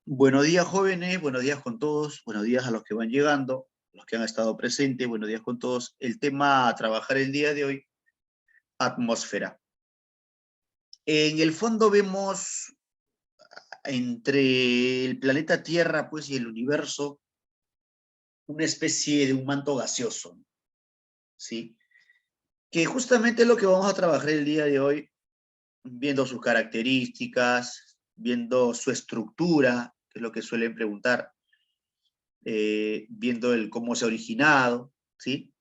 Buenos días, jóvenes, buenos días con todos, buenos días a los que van llegando, los que han estado presentes, buenos días con todos. El tema a trabajar el día de hoy, atmósfera. En el fondo vemos entre el planeta Tierra, pues, y el universo, una especie de un manto gaseoso, ¿sí? Que justamente es lo que vamos a trabajar el día de hoy, viendo sus características, viendo su estructura, que es lo que suelen preguntar, viendo el cómo se ha originado, ¿sí?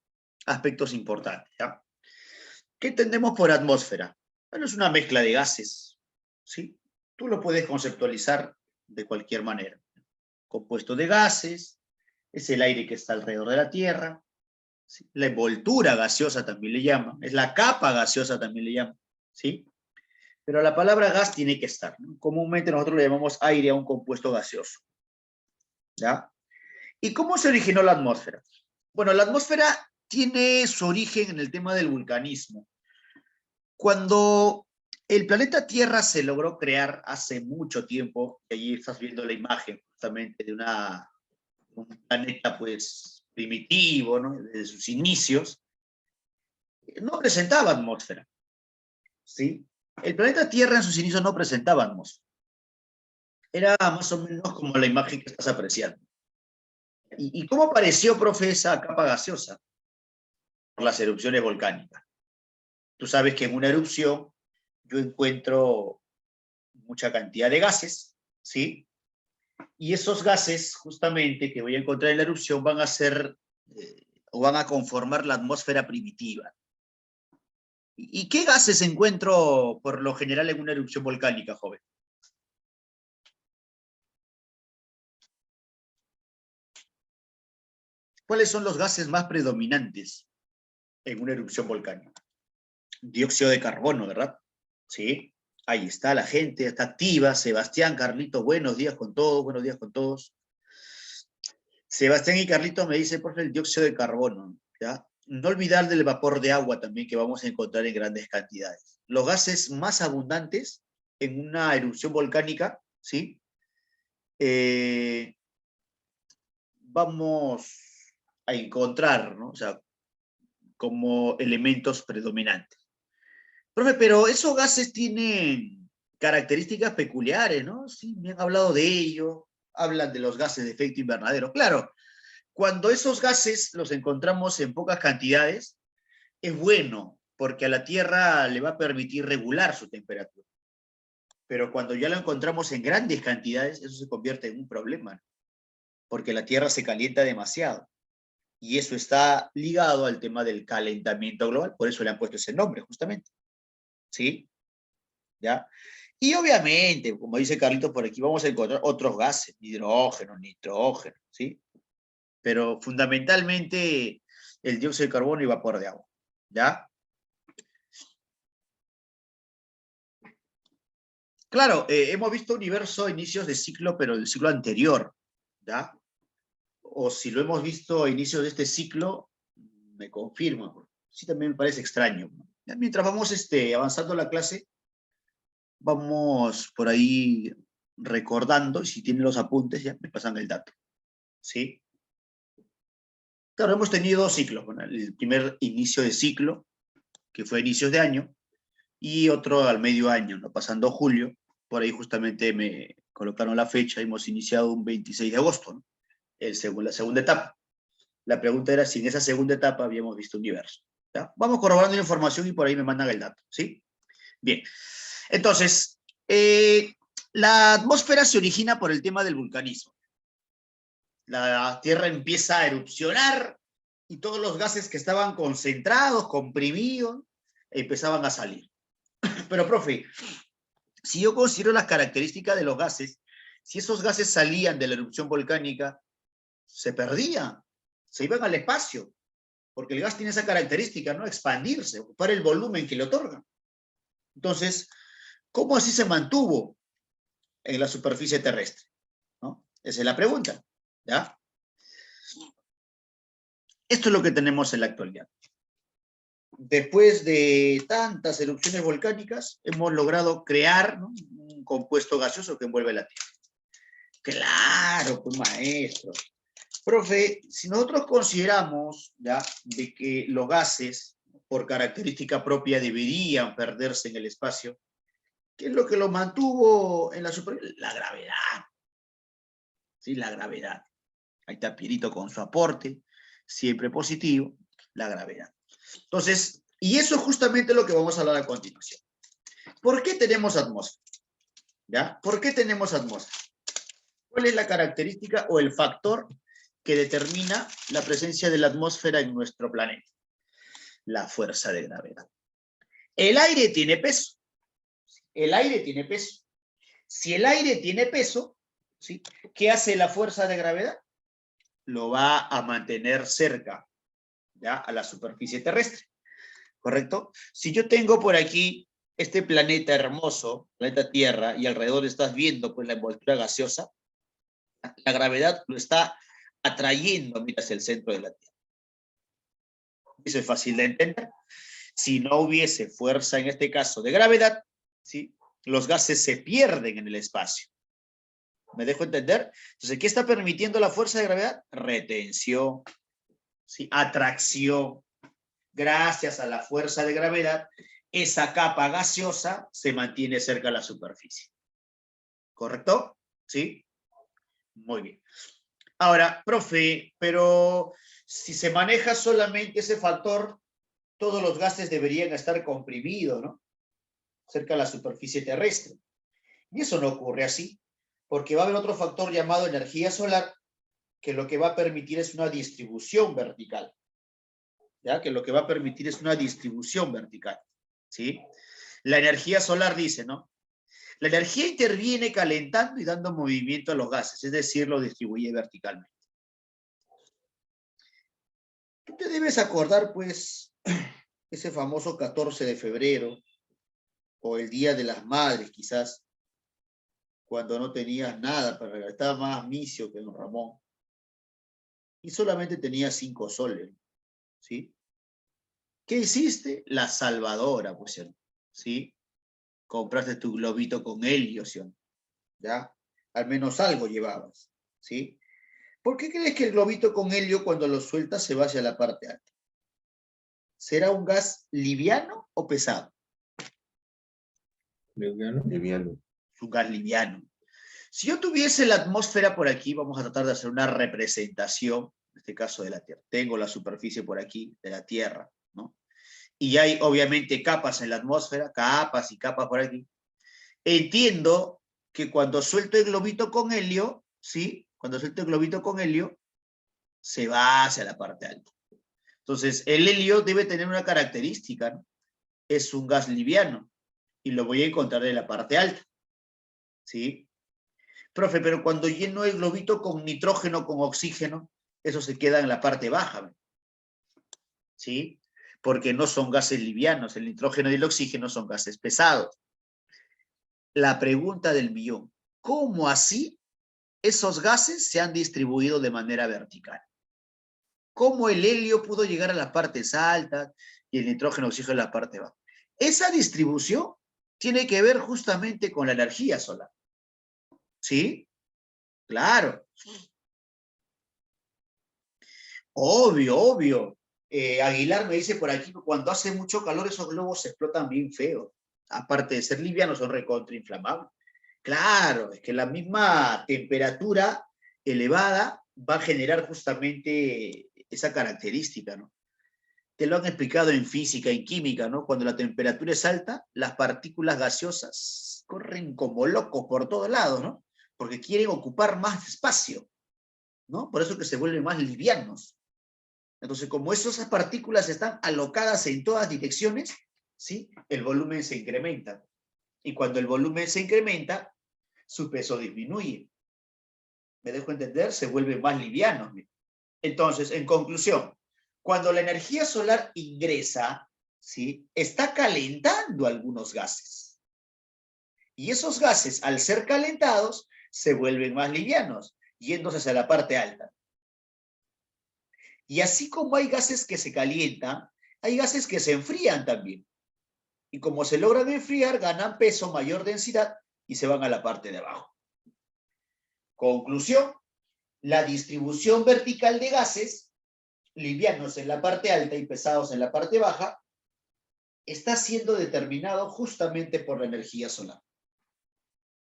Aspectos importantes, ¿ya? ¿Qué entendemos por atmósfera? Bueno, es una mezcla de gases, ¿sí? Tú lo puedes conceptualizar de cualquier manera. Compuesto de gases, es el aire que está alrededor de la Tierra, ¿sí? La envoltura gaseosa también le llaman, es la capa gaseosa también le llaman, ¿sí? Pero la palabra gas tiene que estar, ¿no? Comúnmente nosotros le llamamos aire a un compuesto gaseoso, ¿ya? ¿Y cómo se originó la atmósfera? Bueno, la atmósfera tiene su origen en el tema del vulcanismo. Cuando el planeta Tierra se logró crear hace mucho tiempo, y allí estás viendo la imagen justamente de un planeta pues primitivo, ¿no? Desde sus inicios, no presentaba atmósfera, ¿sí? El planeta Tierra en sus inicios no presentaba atmósfera. Era más o menos como la imagen que estás apreciando. ¿Y cómo apareció, profe, esa capa gaseosa? Por las erupciones volcánicas. Tú sabes que en una erupción yo encuentro mucha cantidad de gases, ¿sí? Y esos gases, justamente, que voy a encontrar en la erupción, van a ser o van a conformar la atmósfera primitiva. ¿Y qué gases encuentro por lo general en una erupción volcánica, joven? ¿Cuáles son los gases más predominantes en una erupción volcánica? Dióxido de carbono, ¿verdad? Sí. Ahí está la gente, está activa. Sebastián, Carlito, buenos días con todos, buenos días con todos. Sebastián y Carlito me dicen, por el dióxido de carbono, ¿ya? No olvidar del vapor de agua también que vamos a encontrar en grandes cantidades. Los gases más abundantes en una erupción volcánica, ¿sí? Eh, vamos a encontrar, ¿no? O sea, como elementos predominantes. Profe, pero esos gases tienen características peculiares, ¿no? Sí, me han hablado de ello, hablan de los gases de efecto invernadero. Claro, cuando esos gases los encontramos en pocas cantidades, es bueno, porque a la Tierra le va a permitir regular su temperatura. Pero cuando ya lo encontramos en grandes cantidades, eso se convierte en un problema, porque la Tierra se calienta demasiado. Y eso está ligado al tema del calentamiento global, por eso le han puesto ese nombre, justamente. ¿Sí? ¿Ya? Y obviamente, como dice Carlitos por aquí, vamos a encontrar otros gases, hidrógeno, nitrógeno, ¿sí? Pero fundamentalmente el dióxido de carbono y vapor de agua, ¿ya? Claro, hemos visto universo a inicios de ciclo, pero del ciclo anterior, ¿ya? O si lo hemos visto a inicios de este ciclo, me confirma. Sí, también me parece extraño. Ya, mientras vamos avanzando la clase, vamos por ahí recordando, y si tienen los apuntes, ya me pasan el dato, ¿sí? Claro, hemos tenido dos ciclos. Bueno, el primer inicio de ciclo, que fue a inicios de año, y otro al medio año, ¿no? Pasando julio, por ahí justamente me colocaron la fecha, hemos iniciado un 26 de agosto, ¿no? La segunda etapa. La pregunta era si en esa segunda etapa habíamos visto universo. ¿Ya? Vamos corroborando la información y por ahí me mandan el dato, ¿sí? Bien. Entonces, la atmósfera se origina por el tema del vulcanismo. La Tierra empieza a erupcionar y todos los gases que estaban concentrados, comprimidos, empezaban a salir. Pero, profe, si yo considero las características de los gases, si esos gases salían de la erupción volcánica, se perdían, se iban al espacio, porque el gas tiene esa característica, ¿no? Expandirse, ocupar el volumen que le otorga. Entonces, ¿cómo así se mantuvo en la superficie terrestre? ¿No? Esa es la pregunta, ¿ya? Esto es lo que tenemos en la actualidad. Después de tantas erupciones volcánicas, hemos logrado crear, ¿no?, un compuesto gaseoso que envuelve la Tierra. Claro, pues maestro. Profe, si nosotros consideramos ya de que los gases, por característica propia, deberían perderse en el espacio, ¿qué es lo que lo mantuvo en la superficie? La gravedad. ¿Sí? La gravedad. Ahí está Pierito con su aporte, siempre positivo, la gravedad. Entonces, y eso es justamente lo que vamos a hablar a continuación. ¿Por qué tenemos atmósfera? ¿Ya? ¿Por qué tenemos atmósfera? ¿Cuál es la característica o el factor que determina la presencia de la atmósfera en nuestro planeta? La fuerza de gravedad. El aire tiene peso. El aire tiene peso. Si el aire tiene peso, ¿sí? ¿Qué hace la fuerza de gravedad? Lo va a mantener cerca, ¿ya? A la superficie terrestre, ¿correcto? Si yo tengo por aquí este planeta hermoso, planeta Tierra, y alrededor estás viendo pues la envoltura gaseosa, la gravedad lo está atrayendo hacia el centro de la Tierra. Eso es fácil de entender. Si no hubiese fuerza, en este caso, de gravedad, ¿sí? Los gases se pierden en el espacio. ¿Me dejo entender? Entonces, ¿qué está permitiendo la fuerza de gravedad? Retención, ¿sí? Atracción. Gracias a la fuerza de gravedad, esa capa gaseosa se mantiene cerca de la superficie. ¿Correcto? ¿Sí? Muy bien. Ahora, profe, pero si se maneja solamente ese factor, todos los gases deberían estar comprimidos, ¿no? Cerca de la superficie terrestre. Y eso no ocurre así, porque va a haber otro factor llamado energía solar, que lo que va a permitir es una distribución vertical. ¿Ya? Que lo que va a permitir es una distribución vertical. ¿Sí? La energía solar dice, ¿no? La energía interviene calentando y dando movimiento a los gases, es decir, lo distribuye verticalmente. Tú te debes acordar, pues, ese famoso 14 de febrero, o el Día de las Madres, quizás, cuando no tenías nada para regalar, estaba más misio que don Ramón, y solamente tenía 5 soles, ¿sí? ¿Qué hiciste? La salvadora, pues, ¿sí? Compraste tu globito con helio, ¿sí? ¿Ya? Al menos algo llevabas, ¿sí? ¿Por qué crees que el globito con helio, cuando lo sueltas, se va hacia la parte alta? ¿Será un gas liviano o pesado? Liviano. Liviano. Es un gas liviano. Si yo tuviese la atmósfera por aquí, vamos a tratar de hacer una representación, en este caso de la Tierra. Tengo la superficie por aquí de la Tierra, ¿no? Y hay obviamente capas en la atmósfera, capas y capas por aquí. Entiendo que cuando suelto el globito con helio, ¿sí? Cuando suelto el globito con helio, se va hacia la parte alta. Entonces, el helio debe tener una característica, ¿no? Es un gas liviano y lo voy a encontrar en la parte alta, ¿sí? Profe, pero cuando lleno el globito con nitrógeno, con oxígeno, eso se queda en la parte baja, ¿sí? Porque no son gases livianos, el nitrógeno y el oxígeno son gases pesados. La pregunta del millón, ¿cómo así esos gases se han distribuido de manera vertical? ¿Cómo el helio pudo llegar a las partes altas y el nitrógeno y el oxígeno a la parte baja? Esa distribución tiene que ver justamente con la energía solar. ¿Sí? Claro. Obvio, obvio. Aguilar me dice por aquí que cuando hace mucho calor esos globos se explotan bien feo. Aparte de ser livianos, son recontrainflamables. Claro, es que la misma temperatura elevada va a generar justamente esa característica, ¿no? Te lo han explicado en física, en química, ¿no? Cuando la temperatura es alta, las partículas gaseosas corren como locos por todos lados, ¿no? Porque quieren ocupar más espacio, ¿no? Por eso que se vuelven más livianos. Entonces, como esas partículas están alocadas en todas direcciones, ¿sí? El volumen se incrementa. Y cuando el volumen se incrementa, su peso disminuye. ¿Me dejo entender? Se vuelven más livianos. Entonces, en conclusión, cuando la energía solar ingresa, ¿sí? Está calentando algunos gases. Y esos gases, al ser calentados, se vuelven más livianos, yéndose hacia la parte alta. Y así como hay gases que se calientan, hay gases que se enfrían también. Y como se logran enfriar, ganan peso, mayor densidad y se van a la parte de abajo. Conclusión, la distribución vertical de gases, livianos en la parte alta y pesados en la parte baja, está siendo determinado justamente por la energía solar.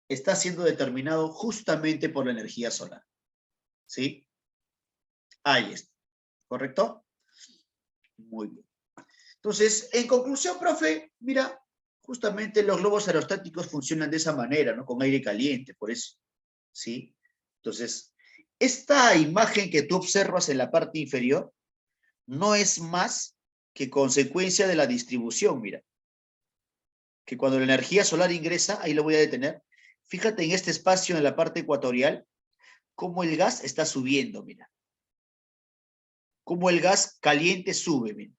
Está siendo determinado justamente por la energía solar. ¿Sí? Ahí está. ¿Correcto? Muy bien. Entonces, en conclusión, profe, mira, justamente los globos aerostáticos funcionan de esa manera, ¿no? Con aire caliente, por eso. ¿Sí? Entonces, esta imagen que tú observas en la parte inferior no es más que consecuencia de la distribución, mira. Que cuando la energía solar ingresa, ahí lo voy a detener, fíjate en este espacio en la parte ecuatorial, cómo el gas está subiendo, mira. Cómo el gas caliente sube, mira.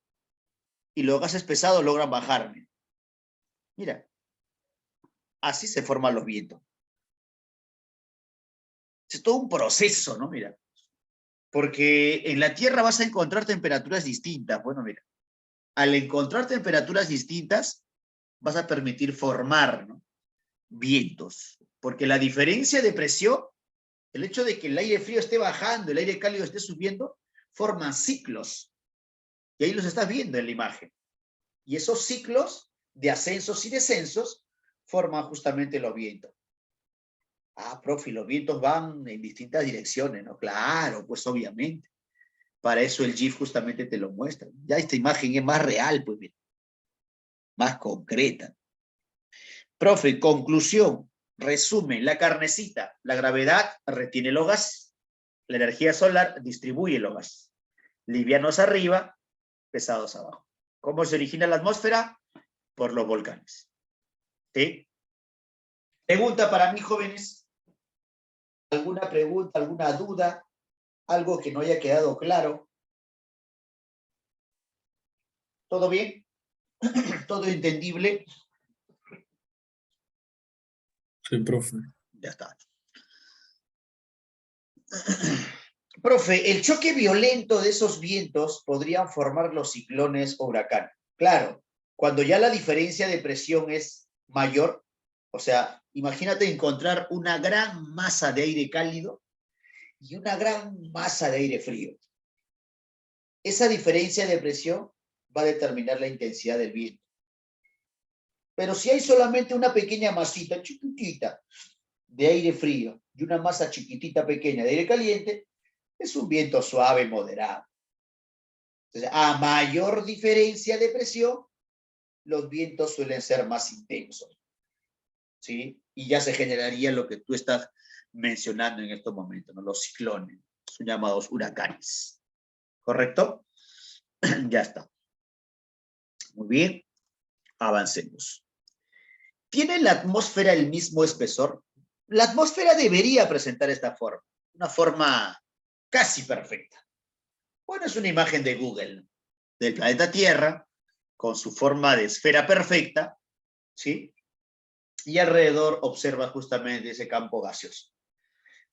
Y los gases pesados logran bajar, mira. Mira. Así se forman los vientos. Es todo un proceso, ¿no? Mira. Porque en la Tierra vas a encontrar temperaturas distintas. Bueno, mira. Al encontrar temperaturas distintas, vas a permitir formar, ¿no? Vientos. Porque la diferencia de presión, el hecho de que el aire frío esté bajando, el aire cálido esté subiendo, forman ciclos. Y ahí los estás viendo en la imagen. Y esos ciclos de ascensos y descensos forman justamente los vientos. Ah, profe, los vientos van en distintas direcciones, ¿no? Claro, pues obviamente. Para eso el GIF justamente te lo muestra. Ya esta imagen es más real, pues mira. Más concreta. Profe, conclusión, resumen, la carnecita, la gravedad retiene los gases, la energía solar distribuye los gases, livianos arriba, pesados abajo. ¿Cómo se origina la atmósfera? Por los volcanes. ¿Sí? Pregunta para mí, jóvenes. ¿Alguna pregunta, alguna duda? ¿Algo que no haya quedado claro? ¿Todo bien? ¿Todo entendible? Sí, profe. Ya está. Profe, el choque violento de esos vientos podrían formar los ciclones o huracanes. Claro, cuando ya la diferencia de presión es mayor, o sea, imagínate encontrar una gran masa de aire cálido y una gran masa de aire frío. Esa diferencia de presión va a determinar la intensidad del viento. Pero si hay solamente una pequeña masita chiquitita de aire frío y una masa chiquitita pequeña de aire caliente, es un viento suave, moderado. Entonces, a mayor diferencia de presión, los vientos suelen ser más intensos, ¿sí? Y ya se generaría lo que tú estás mencionando en estos momentos, ¿no? Los ciclones, son llamados huracanes. ¿Correcto? Ya está. Muy bien, avancemos. ¿Tiene la atmósfera el mismo espesor? La atmósfera debería presentar esta forma, una forma casi perfecta. Bueno, es una imagen de Google, del planeta Tierra, con su forma de esfera perfecta, ¿sí? Y alrededor observa justamente ese campo gaseoso.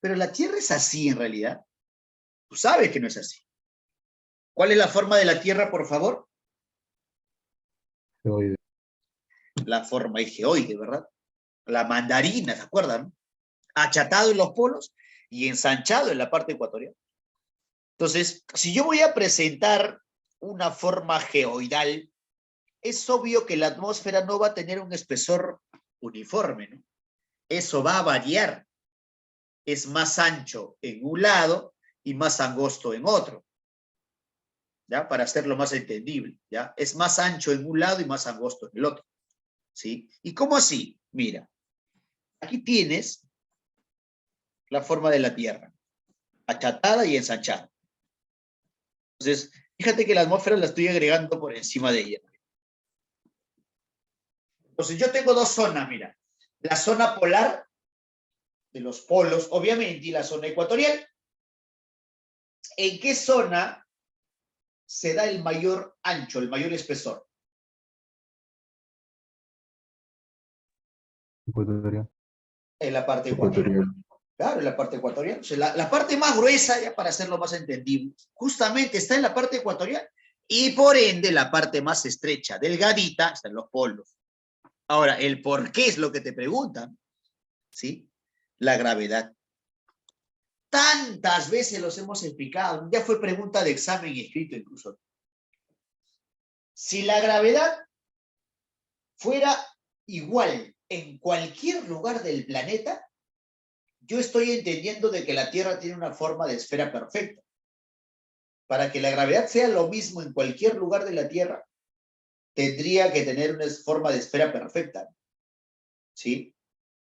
Pero la Tierra es así en realidad. Tú sabes que no es así. ¿Cuál es la forma de la Tierra, por favor? Geoide. La forma es geoide, ¿verdad? La mandarina, ¿se acuerdan? Achatado en los polos y ensanchado en la parte ecuatorial. Entonces, si yo voy a presentar una forma geoidal, es obvio que la atmósfera no va a tener un espesor uniforme, ¿no? Eso va a variar. Es más ancho en un lado y más angosto en otro, ¿ya? Para hacerlo más entendible, ¿ya? Es más ancho en un lado y más angosto en el otro, ¿sí? ¿Y cómo así? Mira, aquí tienes la forma de la Tierra, achatada y ensanchada. Entonces, fíjate que la atmósfera la estoy agregando por encima de ella. Entonces, yo tengo dos zonas, mira. La zona polar, de los polos, obviamente, y la zona ecuatorial. ¿En qué zona se da el mayor ancho, el mayor espesor? Ecuatorial. En la parte ecuatorial. Claro, en la parte ecuatorial. O sea, la parte más gruesa, ya para hacerlo más entendible, justamente está en la parte ecuatorial. Y por ende, la parte más estrecha, delgadita, está en los polos. Ahora, el por qué es lo que te preguntan, ¿sí? La gravedad. Tantas veces los hemos explicado, ya fue pregunta de examen escrito incluso. Si la gravedad fuera igual en cualquier lugar del planeta, yo estoy entendiendo de que la Tierra tiene una forma de esfera perfecta. Para que la gravedad sea lo mismo en cualquier lugar de la Tierra, tendría que tener una forma de esfera perfecta. ¿Sí?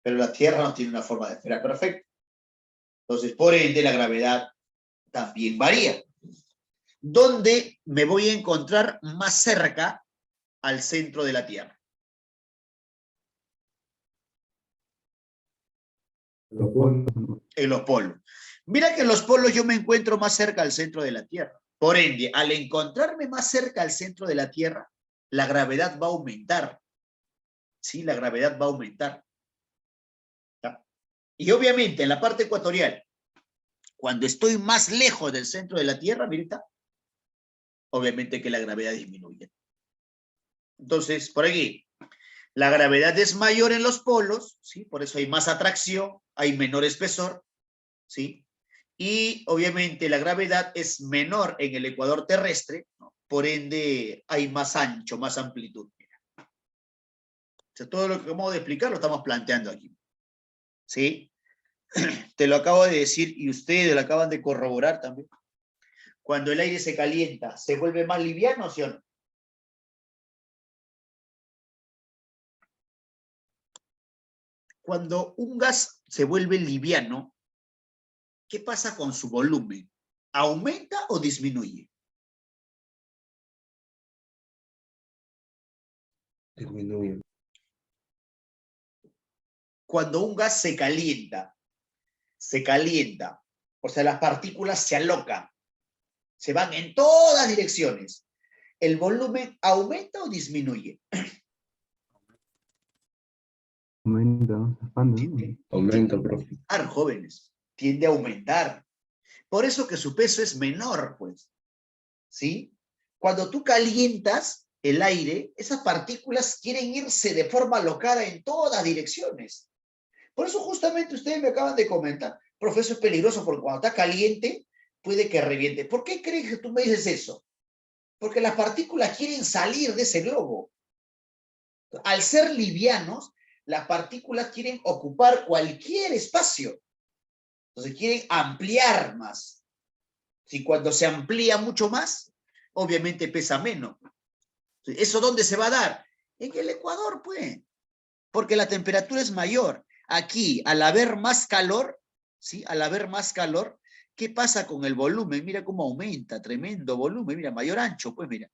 Pero la Tierra no tiene una forma de esfera perfecta. Entonces, por ende, la gravedad también varía. ¿Dónde me voy a encontrar más cerca al centro de la Tierra? En los polos. Mira que en los polos yo me encuentro más cerca al centro de la Tierra. Por ende, al encontrarme más cerca al centro de la Tierra, la gravedad va a aumentar. Sí, la gravedad va a aumentar. ¿Ya? Y obviamente en la parte ecuatorial, cuando estoy más lejos del centro de la Tierra, mirita, obviamente que la gravedad disminuye. Entonces, por aquí, la gravedad es mayor en los polos, ¿sí? Por eso hay más atracción, hay menor espesor, ¿sí? Y obviamente la gravedad es menor en el ecuador terrestre, ¿no? Por ende hay más ancho, más amplitud. O sea, todo lo que acabo de explicar lo estamos planteando aquí, ¿sí? Te lo acabo de decir y ustedes lo acaban de corroborar también. Cuando el aire se calienta, ¿se vuelve más liviano, sí o no? Cuando un gas se vuelve liviano, ¿qué pasa con su volumen? ¿Aumenta o disminuye? Disminuye. Cuando un gas se calienta, o sea, las partículas se alocan, se van en todas direcciones. ¿El volumen aumenta o disminuye? Aumenta, expande. Aumenta, profe. Jóvenes, tiende a aumentar. Por eso que su peso es menor, pues. ¿Sí? Cuando tú calientas el aire, esas partículas quieren irse de forma alocada en todas direcciones. Por eso justamente ustedes me acaban de comentar, profesor, es peligroso porque cuando está caliente puede que reviente. ¿Por qué crees que tú me dices eso? Porque las partículas quieren salir de ese globo. Al ser livianos, las partículas quieren ocupar cualquier espacio. Entonces quieren ampliar más. Si cuando se amplía mucho más, obviamente pesa menos. ¿Eso dónde se va a dar? En el Ecuador, pues. Porque la temperatura es mayor. Aquí, al haber más calor, ¿sí? Al haber más calor, ¿qué pasa con el volumen? Mira cómo aumenta, tremendo volumen, mira, mayor ancho, pues mira.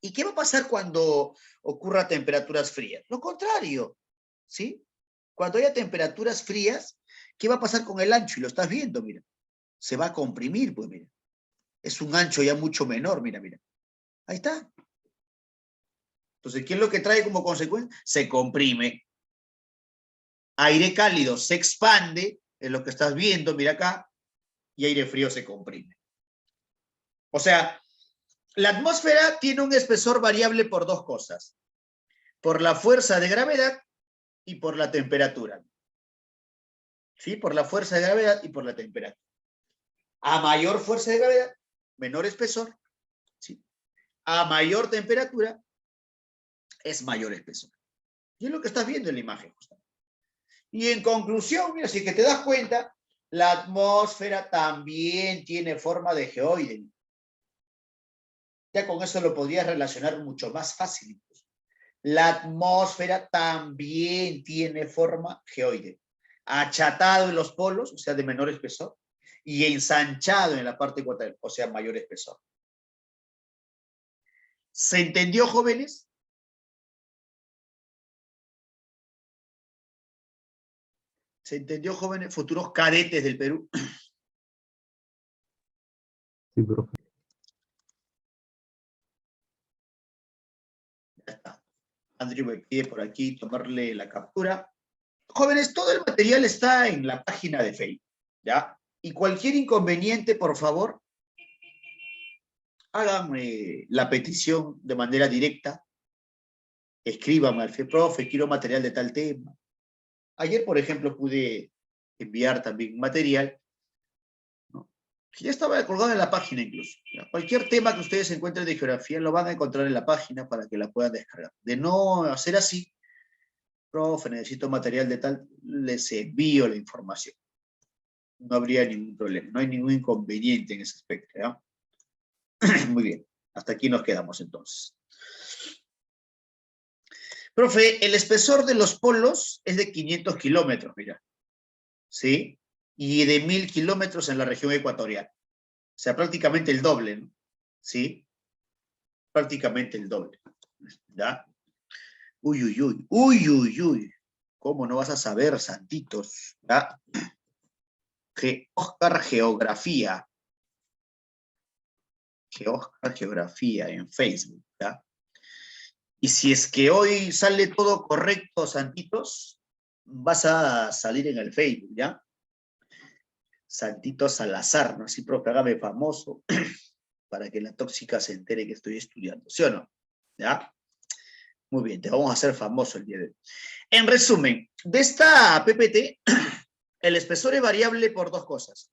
¿Y qué va a pasar cuando ocurra temperaturas frías? Lo contrario, ¿sí? Cuando haya temperaturas frías, ¿qué va a pasar con el ancho? Y lo estás viendo, mira. Se va a comprimir, pues mira. Es un ancho ya mucho menor, mira, mira. Ahí está. Entonces, ¿qué es lo que trae como consecuencia? Se comprime. Aire cálido se expande, es lo que estás viendo, mira acá, y aire frío se comprime. O sea, la atmósfera tiene un espesor variable por dos cosas. Por la fuerza de gravedad y por la temperatura. ¿Sí? Por la fuerza de gravedad y por la temperatura. A mayor fuerza de gravedad, menor espesor. ¿Sí? A mayor temperatura, es mayor espesor. Y es lo que estás viendo en la imagen, justamente. Y en conclusión, mira, si que te das cuenta, la atmósfera también tiene forma de geoide. Ya con eso lo podrías relacionar mucho más fácil. La atmósfera también tiene forma geoide. Achatado en los polos, o sea, de menor espesor, y ensanchado en la parte ecuatorial, o sea, mayor espesor. ¿Se entendió, jóvenes? ¿Se entendió, jóvenes? Futuros cadetes del Perú. Sí, profe. Ya está. Andrew me pide por aquí tomarle la captura. Jóvenes, todo el material está en la página de Facebook, ¿ya? Y cualquier inconveniente, por favor, háganme la petición de manera directa. Escríbanme al profe, quiero material de tal tema. Ayer, por ejemplo, pude enviar también material, ¿no? Que ya estaba colgado en la página incluso. ¿Ya? Cualquier tema que ustedes encuentren de geografía lo van a encontrar en la página para que la puedan descargar. De no hacer así, profe, necesito material de tal, les envío la información. No habría ningún problema, no hay ningún inconveniente en ese aspecto, ¿ya? Muy bien, hasta aquí nos quedamos entonces. Profe, el espesor de los polos es de 500 kilómetros, mira, ¿sí? Y de 1000 kilómetros en la región ecuatorial. O sea, prácticamente el doble, ¿no? ¿Sí? Prácticamente el doble, ¿ya? Uy, uy, uy, uy, uy, uy. ¿Cómo no vas a saber, santitos? ¿Ya? Oscar Geografía. Oscar Geografía en Facebook, ¿ya? Y si es que hoy sale todo correcto, santitos, vas a salir en el Facebook, ¿ya? Santito Salazar, ¿no? Así, profe, hágame famoso para que la tóxica se entere que estoy estudiando, ¿sí o no? ¿Ya? Muy bien, te vamos a hacer famoso el día de hoy. En resumen, de esta PPT, el espesor es variable por dos cosas.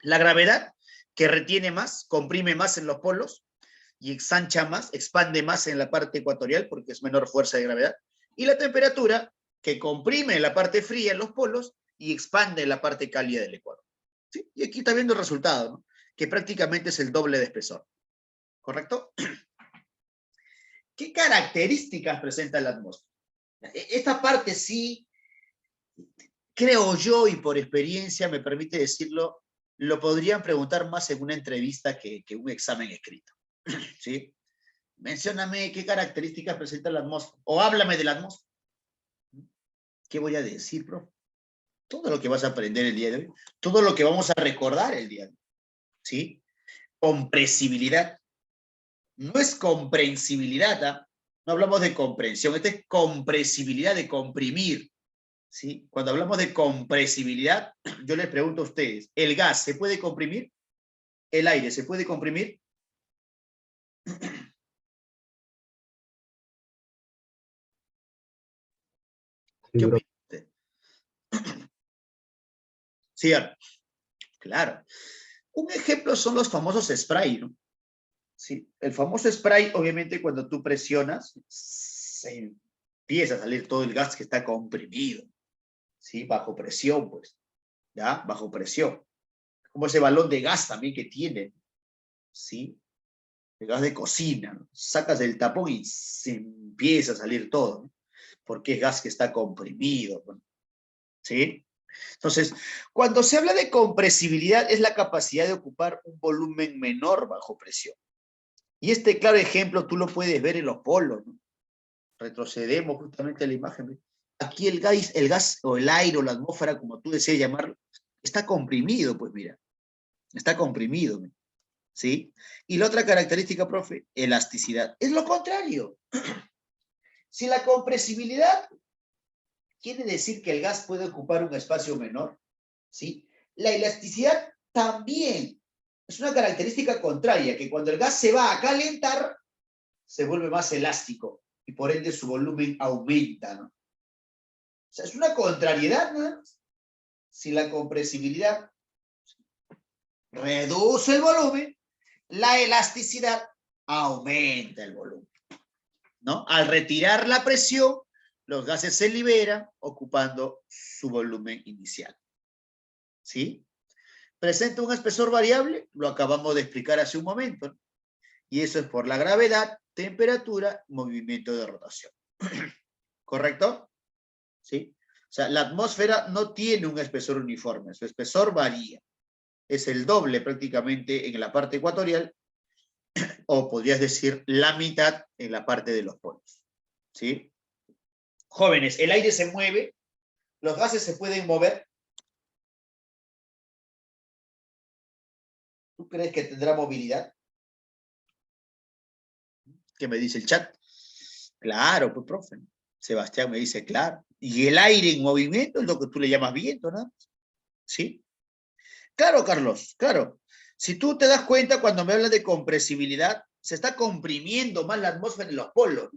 La gravedad, que retiene más, comprime más en los polos, y ensancha más, expande más en la parte ecuatorial porque es menor fuerza de gravedad, y la temperatura, que comprime en la parte fría en los polos y expande en la parte cálida del Ecuador. ¿Sí? Y aquí está viendo el resultado, ¿no? Que prácticamente es el doble de espesor. ¿Correcto? ¿Qué características presenta la atmósfera? Esta parte sí, creo yo, y por experiencia me permite decirlo, lo podrían preguntar más en una entrevista que un examen escrito. ¿Sí? Mencióname qué características presenta la atmósfera, o háblame de la atmósfera. ¿Qué voy a decir, profe? Todo lo que vas a aprender el día de hoy, todo lo que vamos a recordar el día de hoy, ¿sí? Compresibilidad. No es comprensibilidad, ¿eh? No hablamos de comprensión, esta es compresibilidad, de comprimir, ¿sí? Cuando hablamos de compresibilidad, yo les pregunto a ustedes, ¿el gas se puede comprimir? ¿El aire se puede comprimir? Sí, ¿Qué profe. opina usted? Sí, claro. Un ejemplo son los famosos spray, ¿no? Sí, el famoso spray, obviamente, cuando tú presionas, se empieza a salir todo el gas que está comprimido, ¿sí? Bajo presión, pues, ¿ya? Bajo presión. Como ese balón de gas también que tiene, ¿sí? El gas de cocina, ¿no? Sacas el tapón y se empieza a salir todo, ¿no? Porque es gas que está comprimido, ¿no? ¿Sí? Entonces, cuando se habla de compresibilidad, es la capacidad de ocupar un volumen menor bajo presión. Y este claro ejemplo tú lo puedes ver en los polos, ¿no? Retrocedemos justamente a la imagen. Aquí el gas o el aire o la atmósfera, como tú deseas llamarlo, está comprimido, pues mira, está comprimido, ¿sí? Y la otra característica, profe, elasticidad. Es lo contrario. Si la compresibilidad quiere decir que el gas puede ocupar un espacio menor, ¿sí? La elasticidad también es una característica contraria, que cuando el gas se va a calentar, se vuelve más elástico y por ende su volumen aumenta, ¿no? O sea, es una contrariedad, ¿no? Si la compresibilidad reduce el volumen, la elasticidad aumenta el volumen, ¿no? Al retirar la presión, los gases se liberan ocupando su volumen inicial, ¿sí? Presenta un espesor variable, lo acabamos de explicar hace un momento, ¿no? Y eso es por la gravedad, temperatura, movimiento de rotación. ¿Correcto? ¿Sí? O sea, la atmósfera no tiene un espesor uniforme, su espesor varía. Es el doble prácticamente en la parte ecuatorial, o podrías decir la mitad en la parte de los polos. ¿Sí? Jóvenes, el aire se mueve, los gases se pueden mover. ¿Tú crees que tendrá movilidad? ¿Qué me dice el chat? Claro, pues, profe. Sebastián me dice, claro. Y el aire en movimiento es lo que tú le llamas viento, ¿no? ¿Sí? Claro, Carlos, claro. Si tú te das cuenta, cuando me hablan de compresibilidad, se está comprimiendo más la atmósfera en los polos.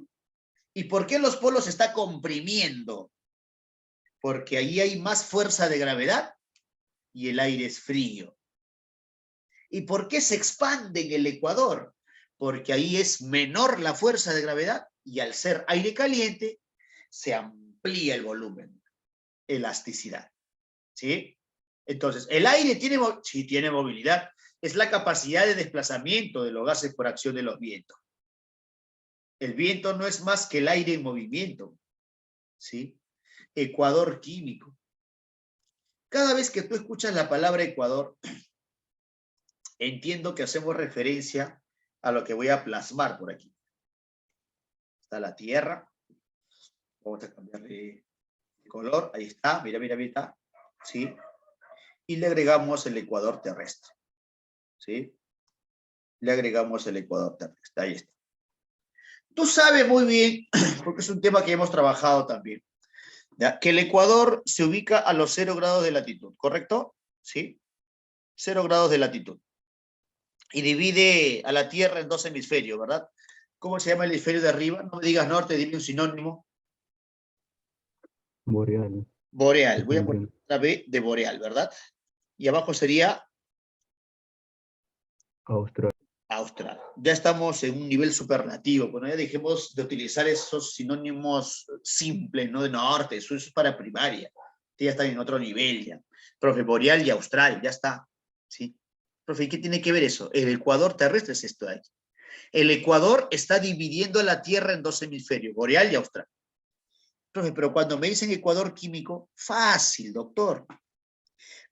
¿Y por qué los polos se está comprimiendo? porque ahí hay más fuerza de gravedad y el aire es frío. ¿Y por qué se expande en el ecuador? Porque ahí es menor la fuerza de gravedad y al ser aire caliente se amplía el volumen, elasticidad. ¿Sí? Entonces, el aire sí tiene movilidad, es la capacidad de desplazamiento de los gases por acción de los vientos. El viento no es más que el aire en movimiento, ¿sí? Ecuador químico. Cada vez que tú escuchas la palabra Ecuador, entiendo que hacemos referencia a lo que voy a plasmar por aquí. Está la Tierra. Vamos a cambiar de color. Ahí está, mira, mira, mira. ¿Sí? Y le agregamos el ecuador terrestre. ¿Sí? Le agregamos el ecuador terrestre. Ahí está. Tú sabes muy bien, porque es un tema que hemos trabajado también, ¿ya? Que el Ecuador se ubica a los 0 grados de latitud, ¿correcto? ¿Sí? 0 grados de latitud. Y divide a la Tierra en 2 hemisferios, ¿verdad? ¿Cómo se llama el hemisferio de arriba? No me digas norte, dime un sinónimo. Boreal. Boreal. Voy a poner otra B de boreal, ¿verdad? Y abajo sería Austral. austral. Ya estamos en un nivel superlativo, bueno, ya dejemos de utilizar esos sinónimos simples, ¿no? De norte, eso es para primaria. Ya están en otro nivel ya. Profe, boreal y austral, ya está. ¿Sí? Profe, ¿y qué tiene que ver eso? El ecuador terrestre es esto de aquí. El ecuador está dividiendo la Tierra en 2 hemisferios, boreal y austral. Profe, pero cuando me dicen ecuador químico, fácil, doctor.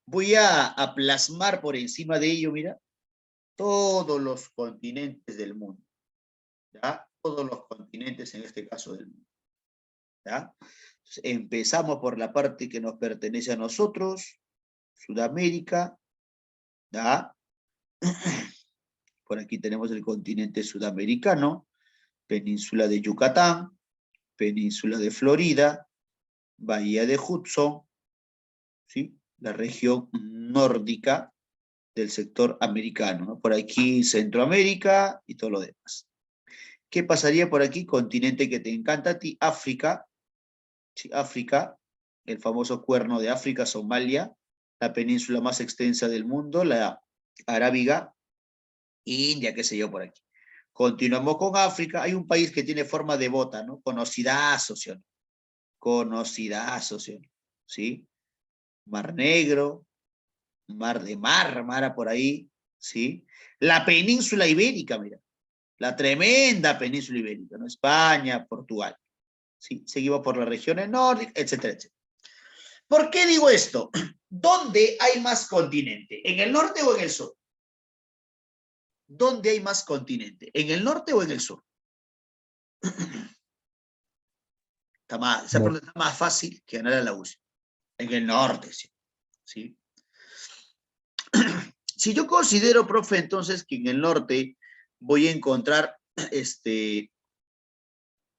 Voy a plasmar por encima de ello, mira, todos los continentes del mundo. ¿Ya? Todos los continentes, en este caso del mundo. ¿Ya? Entonces, empezamos por la parte que nos pertenece a nosotros, Sudamérica. ¿Ya? Por aquí tenemos el continente sudamericano, península de Yucatán, península de Florida, bahía de Hudson, ¿sí? La región nórdica del sector americano, ¿no? Por aquí Centroamérica y todo lo demás. ¿Qué pasaría por aquí? Continente que te encanta a ti, África, ¿sí? África, el famoso cuerno de África, Somalia, la península más extensa del mundo, la Arábiga, India, qué sé yo, por aquí. Continuamos con África, hay un país que tiene forma de bota, ¿no? Conocidazo, ¿sí? Mar Negro, Mar de Mármara por ahí, ¿sí? La península ibérica, mira, la tremenda península ibérica, ¿no? España, Portugal, ¿sí? Seguimos por las regiones nórdicas, etcétera, etcétera. ¿Por qué digo esto? ¿Dónde hay más continente? ¿En el norte o en el sur? ¿Dónde hay más continente? ¿En el norte o en el sur? Esa pregunta está más fácil que ganar a la UCI. En el norte, sí. ¿Sí? Si yo considero, profe, entonces que en el norte voy a encontrar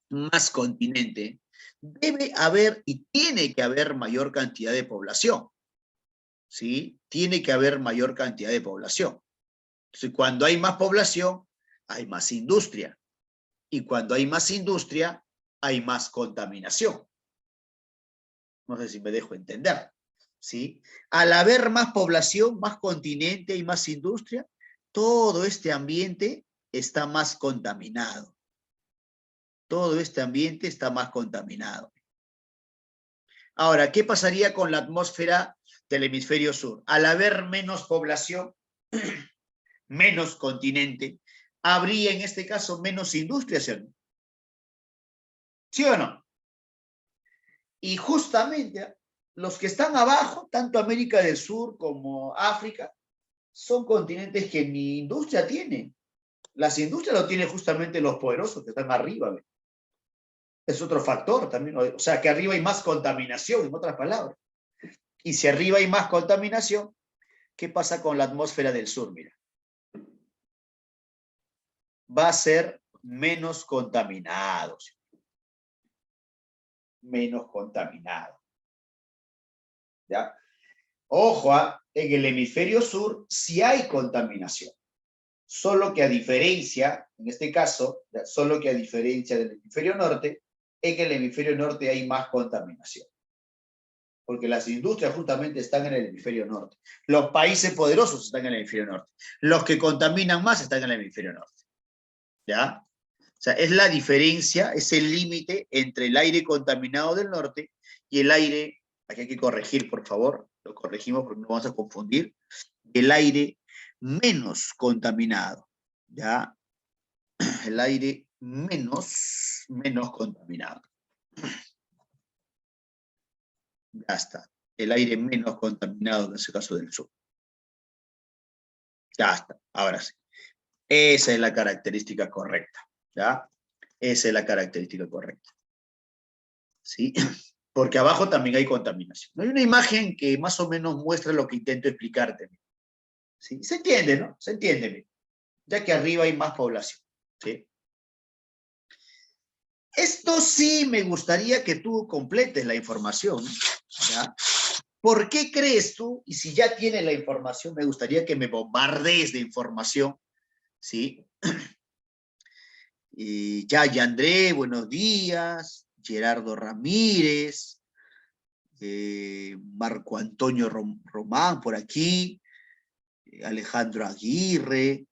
más continente, debe haber y tiene que haber mayor cantidad de población. ¿Sí? Tiene que haber mayor cantidad de población. Entonces, cuando hay más población, hay más industria. Y cuando hay más industria, hay más contaminación. No sé si me dejo entender. ¿Sí? Al haber más población, más continente y más industria, todo este ambiente está más contaminado. Todo este ambiente está más contaminado. Ahora, ¿qué pasaría con la atmósfera del hemisferio sur? Al haber menos población, menos continente, habría en este caso menos industria, ¿sí o no? ¿Sí o no? Y justamente los que están abajo, tanto América del Sur como África, son continentes que ni industria tienen. Las industrias lo tienen justamente los poderosos que están arriba. ¿Ve? Es otro factor también. O sea, que arriba hay más contaminación, en otras palabras. Y si arriba hay más contaminación, ¿qué pasa con la atmósfera del sur? Mira. Va a ser menos contaminado. Menos contaminado. ¿Ya? Ojo, en el hemisferio sur sí hay contaminación. Solo que a diferencia, en este caso, solo que a diferencia del hemisferio norte, en el hemisferio norte hay más contaminación. porque las industrias justamente están en el hemisferio norte. Los países poderosos están en el hemisferio norte. Los que contaminan más están en el hemisferio norte. ¿Ya? O sea, es la diferencia, es el límite entre el aire contaminado del norte y el aire, aquí hay que corregir, por favor, lo corregimos porque no vamos a confundir, el aire menos contaminado, ¿ya? El aire menos contaminado. Ya está. El aire menos contaminado, en ese caso del sur. Ya está, ahora sí. Esa es la característica correcta, ¿ya? Esa es la característica correcta. ¿Sí? Porque abajo también hay contaminación. Hay una imagen que más o menos muestra lo que intento explicarte. ¿Sí? Se entiende, ¿no? Se entiende, ya que arriba hay más población. ¿Sí? Esto sí me gustaría que tú completes la información, ¿ya? ¿Por qué crees tú? Y si ya tienes la información, me gustaría que me bombardees de información, ¿sí? Yaya André, buenos días. Gerardo Ramírez, Marco Antonio Román, por aquí. Alejandro Aguirre,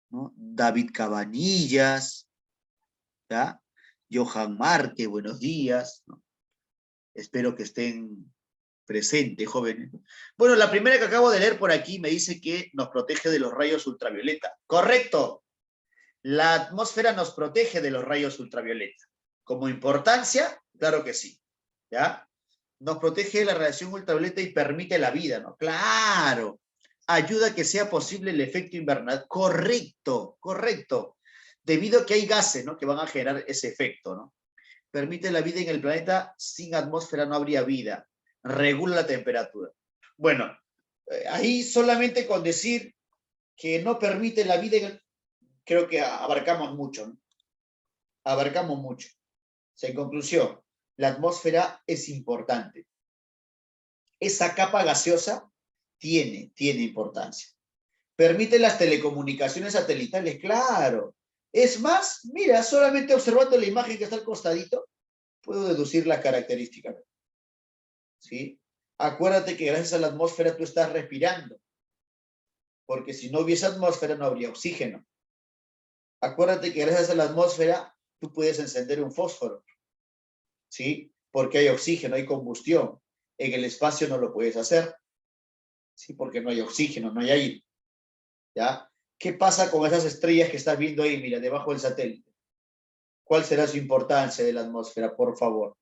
¿no? David Cabanillas, ¿ya? Johan Márquez, buenos días, ¿no? Espero que estén presentes, jóvenes. Bueno, la primera que acabo de leer por aquí me dice que nos protege de los rayos ultravioleta. Correcto. La atmósfera nos protege de los rayos ultravioleta. Como importancia, claro que sí, ¿ya? Nos protege de la radiación ultravioleta y permite la vida, ¿no? Claro. Ayuda a que sea posible el efecto invernadero. Correcto, correcto. Debido a que hay gases, ¿no?, que van a generar ese efecto, ¿no? Permite la vida en el planeta, sin atmósfera no habría vida. Regula la temperatura. Bueno, ahí solamente con decir que no permite la vida en el... Creo que abarcamos mucho, ¿no? Abarcamos mucho. O sea, en conclusión, la atmósfera es importante. Esa capa gaseosa tiene importancia. ¿Permite las telecomunicaciones satelitales? Claro. Es más, mira, solamente observando la imagen que está al costadito, puedo deducir la característica. ¿Sí? Acuérdate que gracias a la atmósfera tú estás respirando, porque si no hubiese atmósfera no habría oxígeno. Acuérdate que gracias a la atmósfera tú puedes encender un fósforo, ¿sí? Porque hay oxígeno, hay combustión. En el espacio no lo puedes hacer, ¿sí? Porque no hay oxígeno, no hay aire, ¿ya? ¿Qué pasa con esas estrellas que estás viendo ahí, mira, debajo del satélite? ¿Cuál será su importancia de la atmósfera, por favor?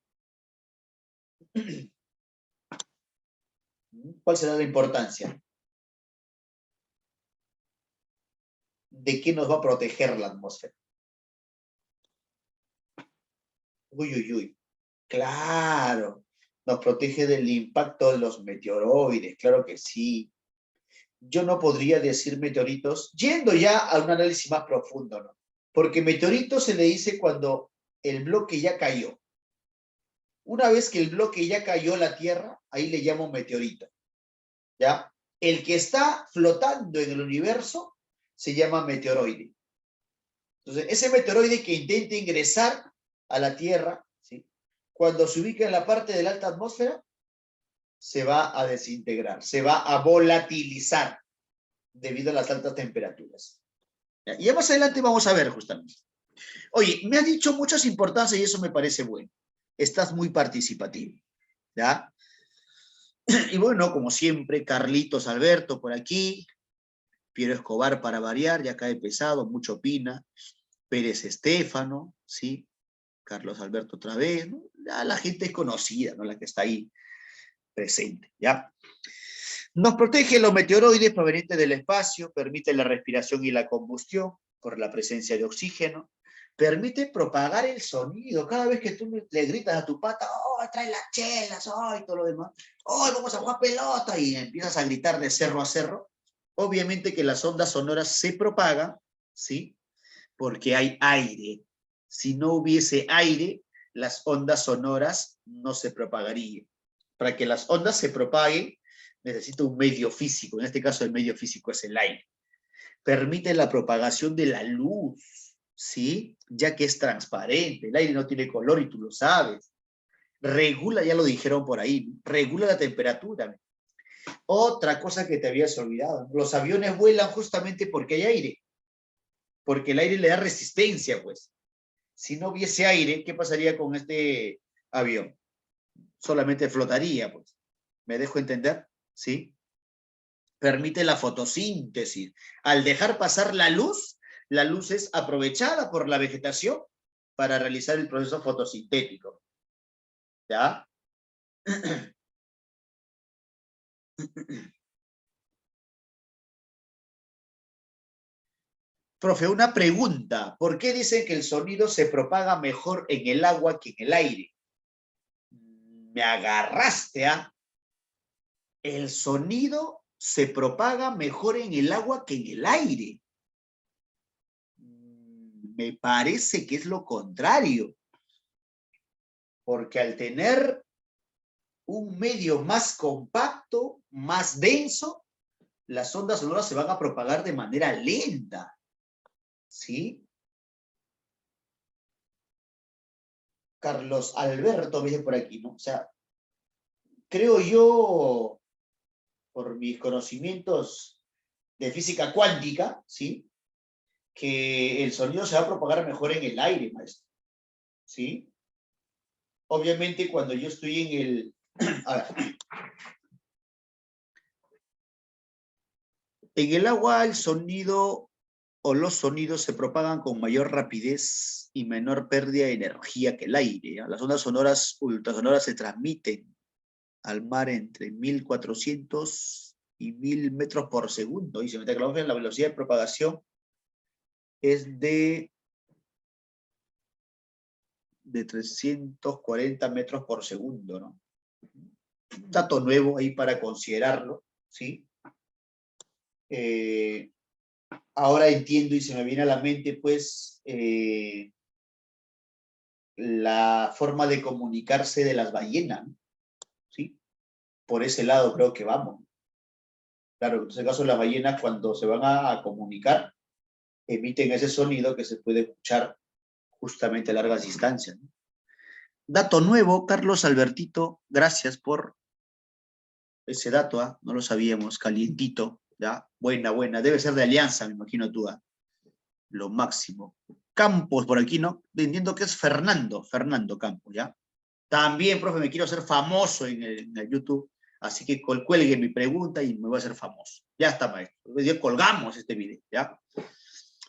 ¿Cuál será la importancia? ¿De qué nos va a proteger la atmósfera? Uy, uy, uy. Claro, nos protege del impacto de los meteoroides, claro que sí. Yo no podría decir meteoritos, yendo ya a un análisis más profundo, ¿no? Porque meteorito se le dice cuando el bloque ya cayó. Una vez que el bloque ya cayó a la Tierra, ahí le llamo meteorito, ¿ya? El que está flotando en el universo se llama meteoroide. Entonces, ese meteoroide que intenta ingresar a la Tierra, ¿sí?, cuando se ubica en la parte de la alta atmósfera, se va a desintegrar, se va a volatilizar debido a las altas temperaturas. Y ya más adelante vamos a ver justamente. Oye, me has dicho muchas importancias y eso me parece bueno. Estás muy participativo, ¿ya? Y bueno, como siempre, Carlitos Alberto por aquí, Piero Escobar para variar, ya cae pesado, mucho opina, Pérez Estéfano, ¿sí? Carlos Alberto otra vez, ¿no? Ya la gente es conocida, ¿no?, la que está ahí presente, ¿ya? Nos protege los meteoroides provenientes del espacio, permite la respiración y la combustión por la presencia de oxígeno, permite propagar el sonido. Cada vez que tú le gritas a tu pata, ¡oh, trae las chelas! ¡Oh! Y todo lo demás. ¡Oh, vamos a jugar pelota! Y empiezas a gritar de cerro a cerro. Obviamente que las ondas sonoras se propagan, ¿sí?, porque hay aire. Si no hubiese aire, las ondas sonoras no se propagarían. Para que las ondas se propaguen, necesita un medio físico. En este caso, el medio físico es el aire. Permite la propagación de la luz, ¿sí?, ya que es transparente. El aire no tiene color y tú lo sabes. regula, ya lo dijeron por ahí, regula la temperatura. Otra cosa que te habías olvidado, los aviones vuelan justamente porque hay aire, porque el aire le da resistencia, pues. Si no hubiese aire, ¿qué pasaría con este avión? Solamente flotaría, pues. ¿Me dejo entender? ¿Sí? Permite la fotosíntesis. Al dejar pasar la luz es aprovechada por la vegetación para realizar el proceso fotosintético. ¿Ya? Profe, una pregunta. ¿Por qué dicen que el sonido se propaga mejor en el agua que en el aire? Me agarraste, ¿ah? El sonido se propaga mejor en el agua que en el aire. Me parece que es lo contrario. Porque al tener un medio más compacto, más denso, las ondas sonoras se van a propagar de manera lenta. ¿Sí? Carlos Alberto me dice por aquí, ¿no? O sea, creo yo, por mis conocimientos de física cuántica, ¿sí? Que el sonido se va a propagar mejor en el aire, maestro. ¿Sí? Obviamente cuando yo estoy en el... A ver. En el agua el sonido o los sonidos se propagan con mayor rapidez y menor pérdida de energía que el aire. ¿Ya? Las ondas sonoras ultrasonoras se transmiten al mar entre 1400 y 1000 metros por segundo. Y si me te aclaramos, la velocidad de propagación es de 340 metros por segundo, ¿no? Un dato nuevo ahí para considerarlo, ¿sí? Ahora entiendo y se me viene a la mente, pues, la forma de comunicarse de las ballenas, ¿sí? Por ese lado creo que vamos. Claro, en ese caso las ballenas cuando se van a comunicar emiten ese sonido que se puede escuchar justamente a largas distancias, ¿no? Dato nuevo, Carlos Albertito, gracias por ese dato, ¿eh? No lo sabíamos, calientito, ¿ya? Buena, debe ser de Alianza, me imagino tú, ¿eh? Lo máximo. Campos por aquí, ¿no? Entiendo que es Fernando Campos, ¿ya? También, profe, me quiero hacer famoso en el YouTube, así que cuelgue mi pregunta y me voy a hacer famoso. Ya está, maestro. Ya colgamos este video, ¿ya?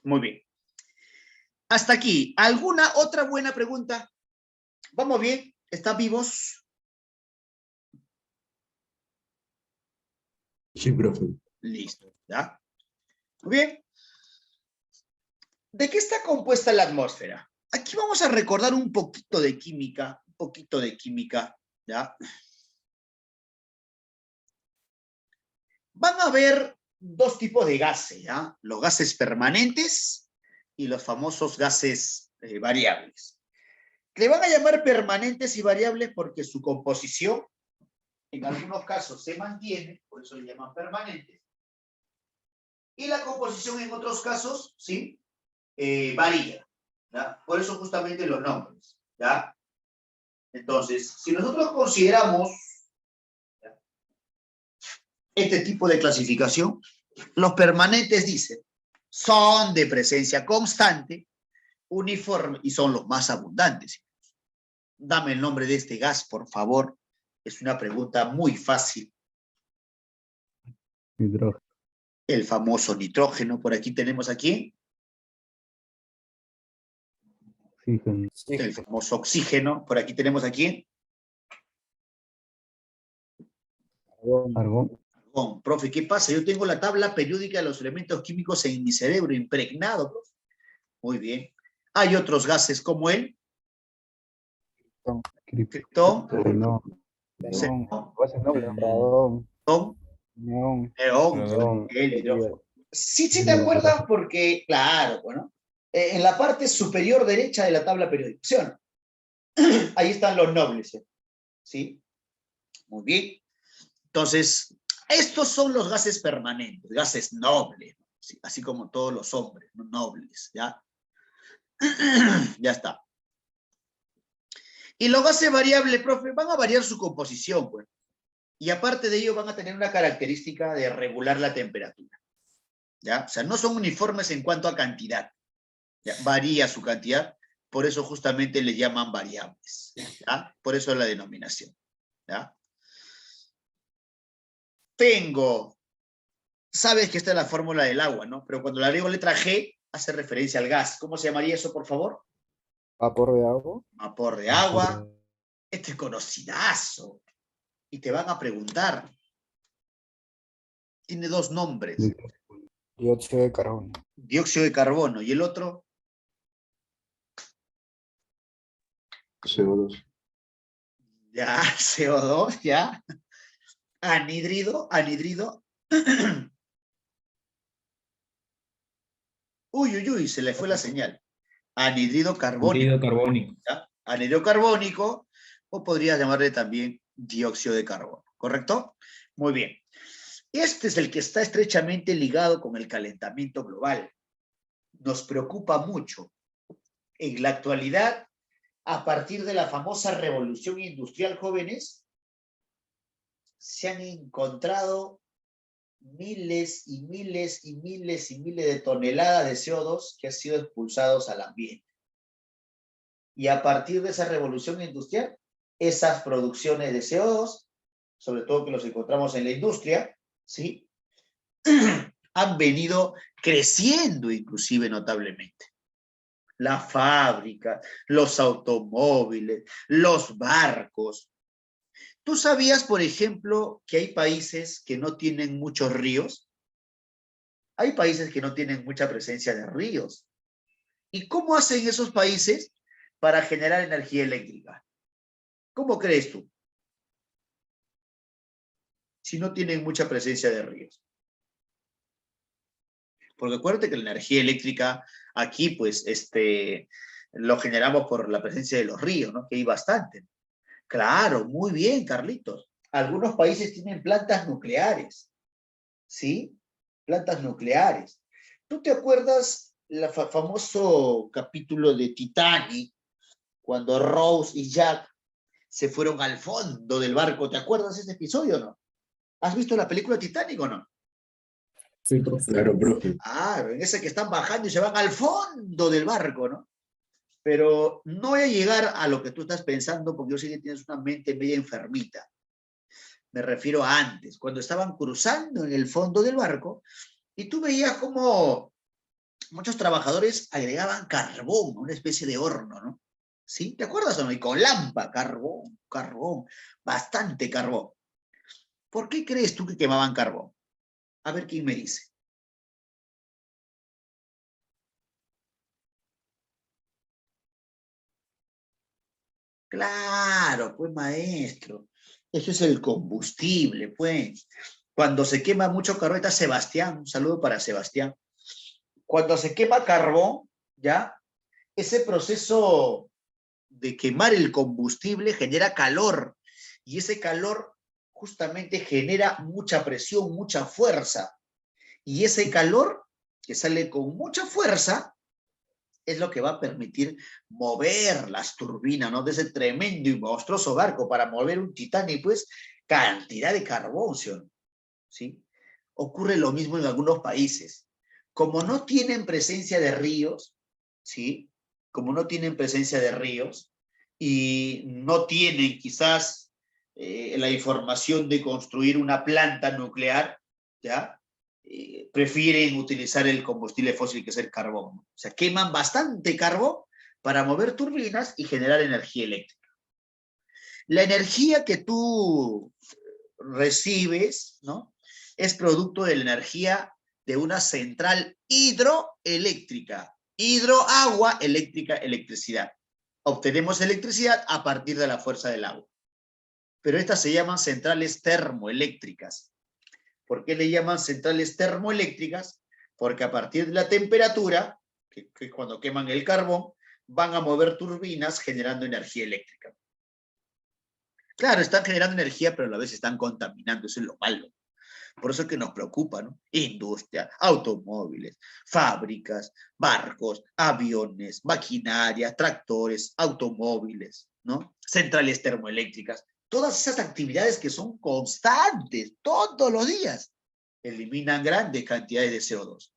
Muy bien. Hasta aquí. ¿Alguna otra buena pregunta? ¿Vamos bien? ¿Están vivos? Sí, profe. Listo, ¿ya? Muy bien. ¿De qué está compuesta la atmósfera? Aquí vamos a recordar un poquito de química, ¿ya? Van a haber dos tipos de gases, ¿ya? Los gases permanentes y los famosos gases variables. Le van a llamar permanentes y variables porque su composición en algunos casos se mantiene, por eso le llaman permanentes, y la composición en otros casos, ¿sí? Varía, ¿ya? Por eso justamente los nombres, ¿ya? Entonces, si nosotros consideramos, ¿ya?, este tipo de clasificación, los permanentes dicen, son de presencia constante, uniforme y son los más abundantes. Dame el nombre de este gas, por favor. Es una pregunta muy fácil. Hidrógeno. El famoso nitrógeno. Por aquí tenemos aquí Oxígeno. el famoso oxígeno. Por aquí tenemos aquí Argón. argón. Profe, ¿qué pasa? Yo tengo la tabla periódica de los elementos químicos en mi cerebro impregnado, profe. Muy bien. Hay otros gases como el criptón, Radón. neón, el hidrógeno. Sí, sí te acuerdas porque, claro, bueno, en la parte superior derecha de la tabla periódica, ¿sí o no? Ahí están los nobles, ¿sí? Muy bien. Entonces, estos son los gases permanentes, gases nobles, ¿sí? Así como todos los hombres, nobles, ¿ya? Ya está. Y los gases variables, profe, van a variar su composición, pues. Y aparte de ello van a tener una característica de regular la temperatura. ¿Ya? O sea, no son uniformes en cuanto a cantidad. ¿Ya? Varía su cantidad, por eso justamente le llaman variables. ¿Ya? Por eso es la denominación. ¿Ya? Tengo, sabes que esta es la fórmula del agua, ¿no? Pero cuando le agrego letra G, hace referencia al gas. ¿Cómo se llamaría eso, por favor? Vapor de agua. Vapor de Vapor agua. Este es conocidazo. Y te van a preguntar. Tiene dos nombres. de dióxido de carbono. Dióxido de carbono. ¿Y el otro? CO2. Ya, CO2, ya. Anhídrido. Uy, se le fue la señal. Anhídrido carbónico. Anhídrido carbónico. ¿Ya? Anhídrido carbónico, o podrías llamarle también dióxido de carbono, ¿correcto? Muy bien. Este es el que está estrechamente ligado con el calentamiento global. Nos preocupa mucho. En la actualidad, a partir de la famosa revolución industrial, jóvenes, se han encontrado miles y miles y miles y miles de toneladas de CO2 que han sido expulsados al ambiente. Y a partir de esa revolución industrial, esas producciones de CO2, sobre todo que los encontramos en la industria, ¿sí? Han venido creciendo inclusive notablemente. La fábrica, los automóviles, los barcos. ¿Tú sabías, por ejemplo, que hay países que no tienen muchos ríos? Hay países que no tienen mucha presencia de ríos. ¿Y cómo hacen esos países para generar energía eléctrica? ¿Cómo crees tú? Si no tienen mucha presencia de ríos. Porque acuérdate que la energía eléctrica aquí, pues, lo generamos por la presencia de los ríos, ¿no? Que hay bastante. Claro, muy bien, Carlitos. Algunos países tienen plantas nucleares, ¿sí? Plantas nucleares. ¿Tú te acuerdas el famoso capítulo de Titanic, cuando Rose y Jack se fueron al fondo del barco? ¿Te acuerdas de ese episodio o no? ¿Has visto la película Titanic o no? Sí, profe. Claro, profe. Ah, en esa que están bajando y se van al fondo del barco, ¿no? Pero no voy a llegar a lo que tú estás pensando porque yo sé que tienes una mente media enfermita. Me refiero a antes, cuando estaban cruzando en el fondo del barco y tú veías como muchos trabajadores agregaban carbón, una especie de horno, ¿no? ¿Sí? ¿Te acuerdas o no? Y con lámpara, carbón, bastante carbón. ¿Por qué crees tú que quemaban carbón? A ver quién me dice. Claro, pues maestro. Eso es el combustible, pues. Cuando se quema mucho carbón, está Sebastián, un saludo para Sebastián. Cuando se quema carbón, ¿ya? Ese proceso de quemar el combustible genera calor. Y ese calor justamente genera mucha presión, mucha fuerza. Y ese calor que sale con mucha fuerza es lo que va a permitir mover las turbinas, ¿no? De ese tremendo y monstruoso barco para mover un Titanic, pues, cantidad de carbón, ¿sí? Ocurre lo mismo en algunos países. Como no tienen presencia de ríos, ¿sí? Como no tienen presencia de ríos y no tienen quizás la información de construir una planta nuclear, ¿ya? Prefieren utilizar el combustible fósil que es el carbón. O sea, queman bastante carbón para mover turbinas y generar energía eléctrica. La energía que tú recibes, ¿no? Es producto de la energía de una central hidroeléctrica. Hidroagua, eléctrica, electricidad. Obtenemos electricidad a partir de la fuerza del agua. Pero estas se llaman centrales termoeléctricas. ¿Por qué le llaman centrales termoeléctricas? Porque a partir de la temperatura, que es cuando queman el carbón, van a mover turbinas generando energía eléctrica. Claro, están generando energía, pero a la vez están contaminando, eso es lo malo. Por eso es que nos preocupa, ¿no? Industria, automóviles, fábricas, barcos, aviones, maquinaria, tractores, automóviles. ¿no? Centrales termoeléctricas, todas esas actividades que son constantes, todos los días, eliminan grandes cantidades de CO2.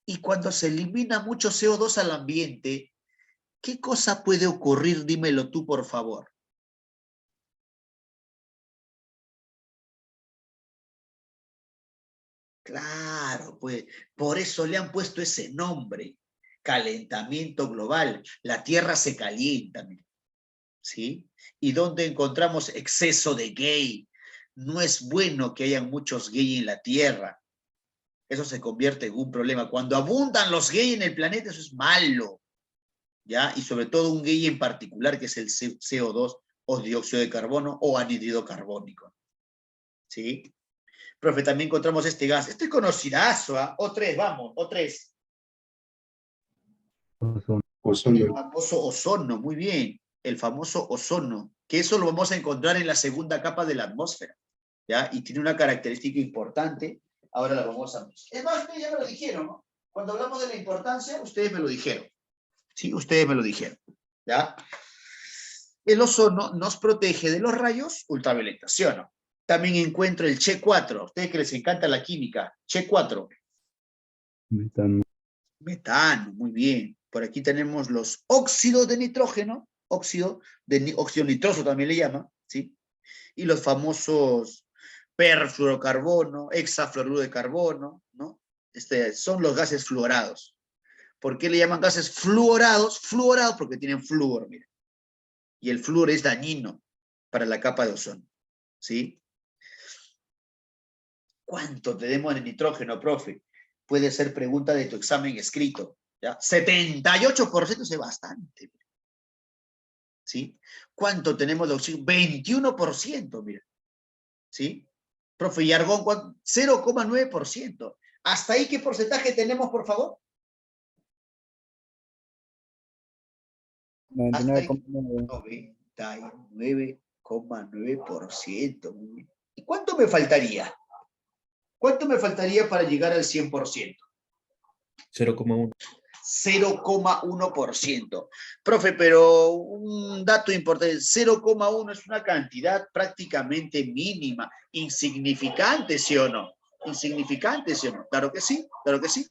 Y cuando se elimina mucho CO2 al ambiente, ¿qué cosa puede ocurrir? Dímelo tú, por favor. Claro, pues, por eso le han puesto ese nombre, calentamiento global. La Tierra se calienta, ¿sí? ¿Y dónde encontramos exceso de gay? No es bueno que haya muchos gays en la Tierra. Eso se convierte en un problema. Cuando abundan los gays en el planeta, eso es malo, ¿ya? Y sobre todo un gay en particular, que es el CO2 o dióxido de carbono o anhídrido carbónico, ¿sí? Profe, también encontramos este gas. Este es conocidazo, ¿ah? O3, vamos, O3. Ozono. El famoso ozono, muy bien. El famoso ozono, que eso lo vamos a encontrar en la segunda capa de la atmósfera, ¿ya? Y tiene una característica importante. Ahora la vamos a ver. Es más, ustedes ya me lo dijeron, ¿no? Cuando hablamos de la importancia, ustedes me lo dijeron. Sí, ustedes me lo dijeron, ¿ya? El ozono nos protege de los rayos ultravioletas, ¿sí o no? También encuentro el Che4. A ustedes que les encanta la química. Che4. Metano. Metano, muy bien. Por aquí tenemos los óxidos de nitrógeno, óxido nitroso también le llaman, ¿sí? Y los famosos perfluorocarbono, hexafluoruro de carbono, ¿no? Son los gases fluorados. ¿Por qué le llaman gases fluorados? Fluorados porque tienen flúor, mira. Y el flúor es dañino para la capa de ozono, ¿sí? ¿Cuánto tenemos de nitrógeno, profe? Puede ser pregunta de tu examen escrito, ¿ya? 78% es bastante, ¿sí? ¿Cuánto tenemos de oxígeno? 21%, mira, ¿sí? Profe, y argón, 0,9%. ¿Hasta ahí qué porcentaje tenemos, por favor? 99,9. 99,9%. ¿Y cuánto me faltaría? ¿Cuánto me faltaría para llegar al 100%? 0,1. 0,1%. Profe, pero un dato importante, 0,1 es una cantidad prácticamente mínima, insignificante, ¿sí o no? Insignificante, ¿sí o no? Claro que sí, claro que sí.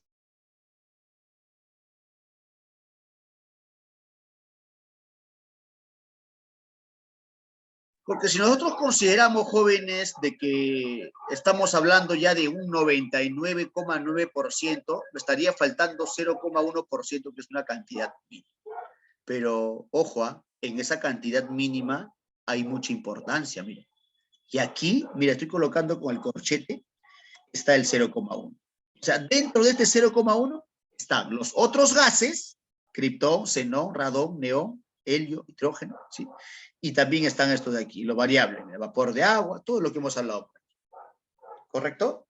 Porque si nosotros consideramos, jóvenes, de que estamos hablando ya de un 99,9%, me estaría faltando 0,1%, que es una cantidad mínima. Pero, ojo, en esa cantidad mínima hay mucha importancia, mira. Y aquí, mira, estoy colocando con el corchete, está el 0,1. O sea, dentro de este 0,1 están los otros gases, criptón, xenón, radón, neón, helio, hidrógeno, ¿sí? Y también están estos de aquí, los variables, el vapor de agua, todo lo que hemos hablado. ¿Correcto?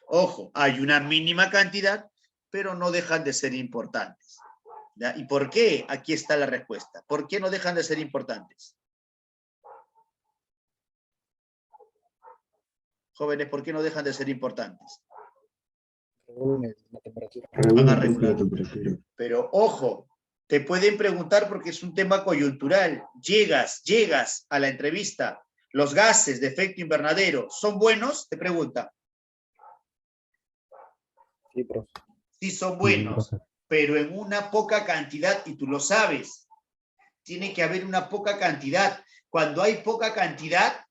Ojo, hay una mínima cantidad, pero no dejan de ser importantes. ¿Ya? ¿Y por qué? Aquí está la respuesta. ¿Por qué no dejan de ser importantes? Jóvenes, ¿por qué no dejan de ser importantes? Regulan la temperatura. Van a regular. Pero ojo, te pueden preguntar porque es un tema coyuntural. Llegas a la entrevista, ¿los gases de efecto invernadero son buenos? Te pregunta. Sí, profe. Sí son buenos, pero en una poca cantidad, y tú lo sabes. Tiene que haber una poca cantidad. Cuando hay poca cantidad,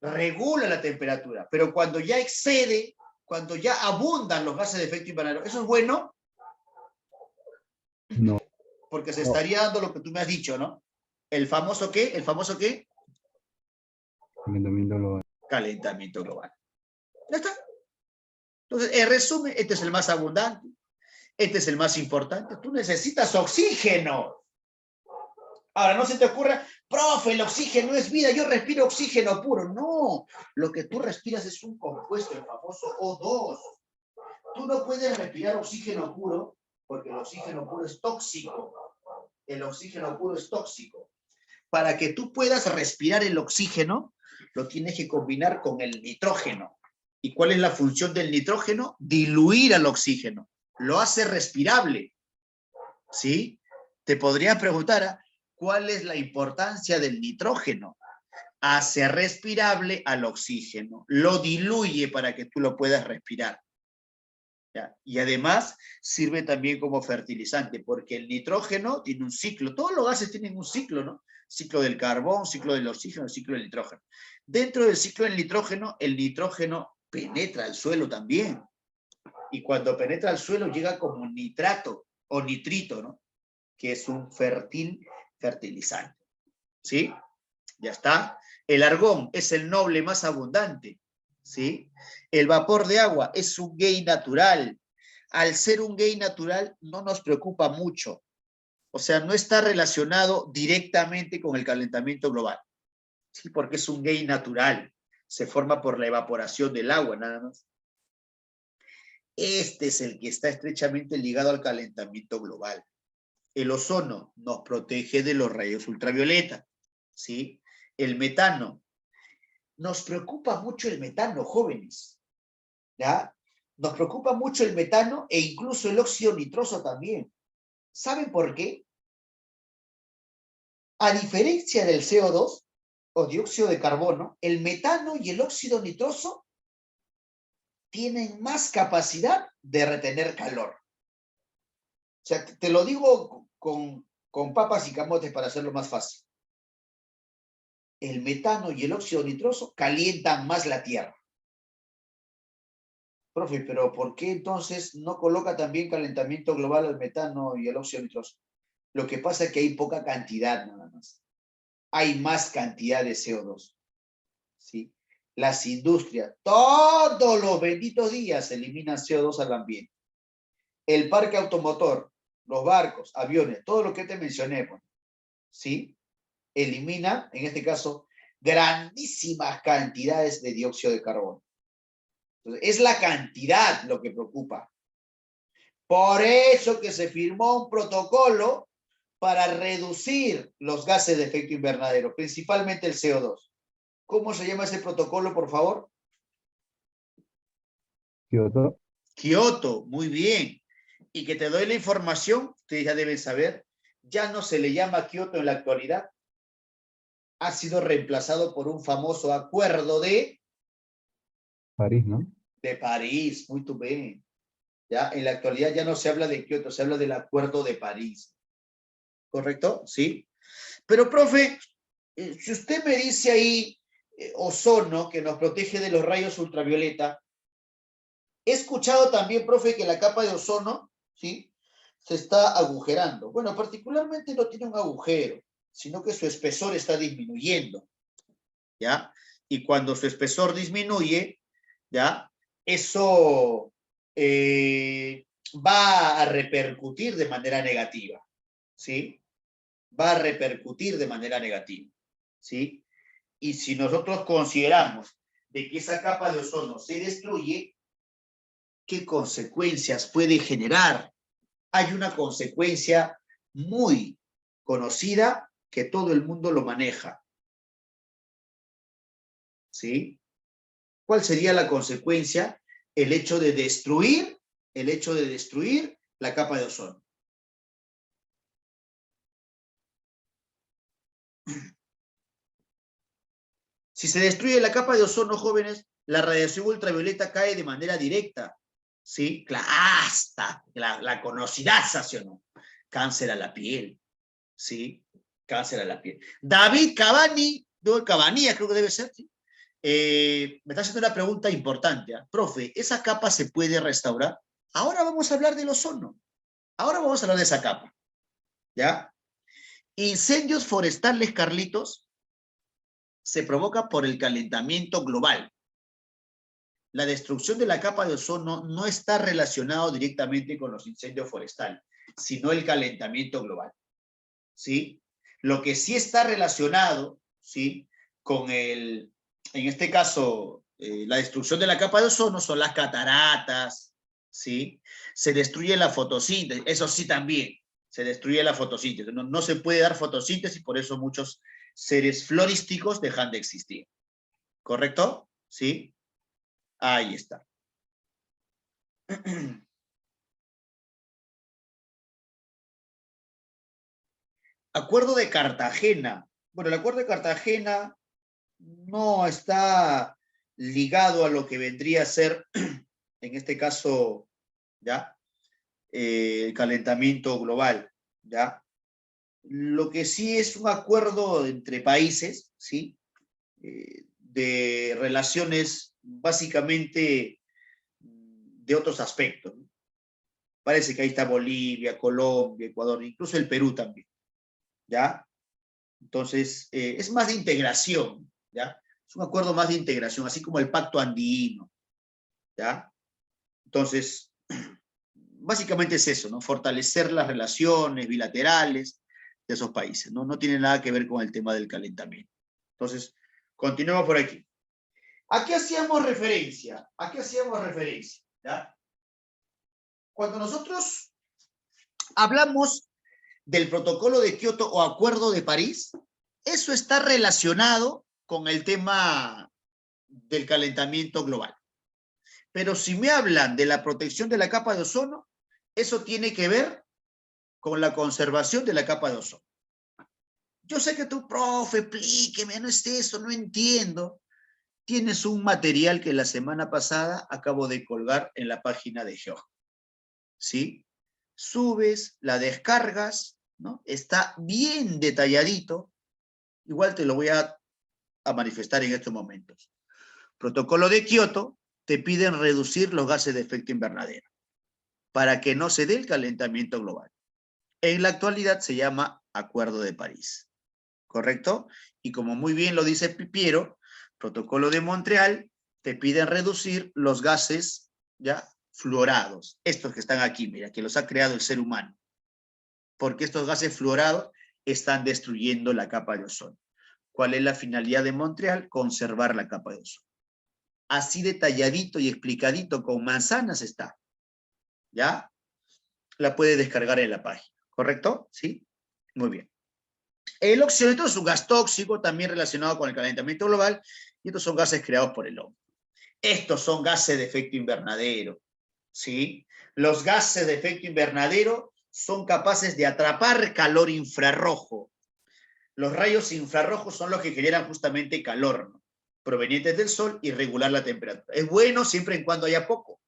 regula la temperatura. Pero cuando ya excede, cuando ya abundan los gases de efecto invernadero, ¿eso es bueno? No. Porque se estaría dando lo que tú me has dicho, ¿no? ¿El famoso qué? ¿El famoso qué? Calentamiento global. Calentamiento global. Ya está. Entonces, en resumen, este es el más abundante, este es el más importante. Tú necesitas oxígeno. Ahora, no se te ocurra, profe, el oxígeno es vida, yo respiro oxígeno puro. No, lo que tú respiras es un compuesto, el famoso O2. Tú no puedes respirar oxígeno puro porque el oxígeno puro es tóxico. El oxígeno puro es tóxico. Para que tú puedas respirar el oxígeno, lo tienes que combinar con el nitrógeno. ¿Y cuál es la función del nitrógeno? Diluir al oxígeno. Lo hace respirable. ¿Sí? Te podrías preguntar, ¿cuál es la importancia del nitrógeno? Hace respirable al oxígeno, lo diluye para que tú lo puedas respirar. ¿Ya? Y además sirve también como fertilizante, porque el nitrógeno tiene un ciclo, todos los gases tienen un ciclo, ¿no? Ciclo del carbón, ciclo del oxígeno, ciclo del nitrógeno. Dentro del ciclo del nitrógeno, el nitrógeno penetra al suelo también. Y cuando penetra al suelo llega como nitrato o nitrito, ¿no? Que es un fertilizante. ¿Sí? Ya está. El argón es el noble más abundante. ¿Sí? El vapor de agua es un gas natural. Al ser un gas natural no nos preocupa mucho. O sea, no está relacionado directamente con el calentamiento global. ¿Sí? Porque es un gas natural. Se forma por la evaporación del agua, nada más. Este es el que está estrechamente ligado al calentamiento global. El ozono nos protege de los rayos ultravioleta. ¿Sí? El metano. Nos preocupa mucho el metano, jóvenes. ¿Ya? Nos preocupa mucho el metano e incluso el óxido nitroso también. ¿Saben por qué? A diferencia del CO2 o dióxido de carbono, el metano y el óxido nitroso tienen más capacidad de retener calor. O sea, te lo digo con papas y camotes para hacerlo más fácil. El metano y el óxido nitroso calientan más la Tierra. Profe, pero ¿por qué entonces no coloca también calentamiento global al metano y el óxido nitroso? Lo que pasa es que hay poca cantidad nada más. Hay más cantidad de CO2. ¿Sí? Las industrias, todos los benditos días eliminan CO2 al ambiente. El parque automotor, los barcos, aviones, todo lo que te mencioné, ¿sí? Elimina, en este caso, grandísimas cantidades de dióxido de carbono. Entonces, es la cantidad lo que preocupa. Por eso que se firmó un protocolo para reducir los gases de efecto invernadero, principalmente el CO2. ¿Cómo se llama ese protocolo, por favor? Kioto. Kioto, muy bien. Y que te doy la información, ustedes ya deben saber, ya no se le llama Kioto en la actualidad. Ha sido reemplazado por un famoso acuerdo de París, ¿no? París, muy bien. Ya, en la actualidad ya no se habla de Kioto, se habla del acuerdo de París. ¿Correcto? Sí. Pero, profe, si usted me dice ahí ozono, que nos protege de los rayos ultravioleta, he escuchado también, profe, que la capa de ozono, ¿sí? Se está agujerando. Bueno, particularmente no tiene un agujero, sino que su espesor está disminuyendo, ¿ya? Y cuando su espesor disminuye, ¿ya? Eso va a repercutir de manera negativa, ¿sí? Va a repercutir de manera negativa, ¿sí? Y si nosotros consideramos de que esa capa de ozono se destruye, ¿qué consecuencias puede generar? Hay una consecuencia muy conocida que todo el mundo lo maneja, ¿sí? ¿Cuál sería la consecuencia? El hecho de destruir la capa de ozono. Si se destruye la capa de ozono, jóvenes, la radiación ultravioleta cae de manera directa, ¿sí? Hasta la conocidaza, ¿sí o no? Cáncer a la piel, ¿sí? Cáncer a la piel. David Cavani, no, Cabanillas creo que debe ser, ¿sí? Me está haciendo una pregunta importante. Profe, ¿esa capa se puede restaurar? Ahora vamos a hablar del ozono. Ahora vamos a hablar de esa capa, ¿ya? Incendios forestales, Carlitos, se provoca por el calentamiento global. La destrucción de la capa de ozono no está relacionado directamente con los incendios forestales, sino el calentamiento global, ¿sí? Lo que sí está relacionado, ¿sí? Con en este caso, la destrucción de la capa de ozono son las cataratas, ¿sí? Se destruye la fotosíntesis, eso sí también, se destruye la fotosíntesis. No se puede dar fotosíntesis, por eso muchos seres florísticos dejan de existir. ¿Correcto? ¿Sí? Ahí está. Acuerdo de Cartagena. Bueno, el Acuerdo de Cartagena no está ligado a lo que vendría a ser, en este caso, ¿ya? El calentamiento global, ¿ya? Lo que sí es un acuerdo entre países, ¿sí? De relaciones básicamente de otros aspectos, ¿no? Parece que ahí está Bolivia, Colombia, Ecuador, incluso el Perú también, ¿ya? Entonces, es más de integración, ¿ya? Es un acuerdo más de integración, así como el Pacto Andino, ¿ya? Entonces, básicamente es eso, ¿no? Fortalecer las relaciones bilaterales de esos países, ¿no? No tiene nada que ver con el tema del calentamiento. Entonces, continuemos por aquí. ¿A qué hacíamos referencia? ¿A qué hacíamos referencia? ¿Ya? Cuando nosotros hablamos del protocolo de Kioto o Acuerdo de París, eso está relacionado con el tema del calentamiento global. Pero si me hablan de la protección de la capa de ozono, eso tiene que ver con la conservación de la capa de ozono. Yo sé que tu profe, explíqueme, no es eso, no entiendo. Tienes un material que la semana pasada acabo de colgar en la página de Geo. ¿Sí? Subes, la descargas, ¿no? Está bien detalladito. Igual te lo voy a manifestar en estos momentos. Protocolo de Kioto, te piden reducir los gases de efecto invernadero para que no se dé el calentamiento global. En la actualidad se llama Acuerdo de París, ¿correcto? Y como muy bien lo dice Pipiero, Protocolo de Montreal, te piden reducir los gases, ¿ya? Fluorados, estos que están aquí, mira, que los ha creado el ser humano, porque estos gases fluorados están destruyendo la capa de ozono. ¿Cuál es la finalidad de Montreal? Conservar la capa de ozono. Así detalladito y explicadito con manzanas está, ¿ya? La puede descargar en la página, ¿correcto? ¿Sí? Muy bien. El óxido de nitrógeno es un gas tóxico también relacionado con el calentamiento global y estos son gases creados por el hombre. Estos son gases de efecto invernadero, ¿sí? Los gases de efecto invernadero son capaces de atrapar calor infrarrojo. Los rayos infrarrojos son los que generan justamente calor, ¿no? Provenientes del sol y regular la temperatura. Es bueno siempre y cuando haya poco.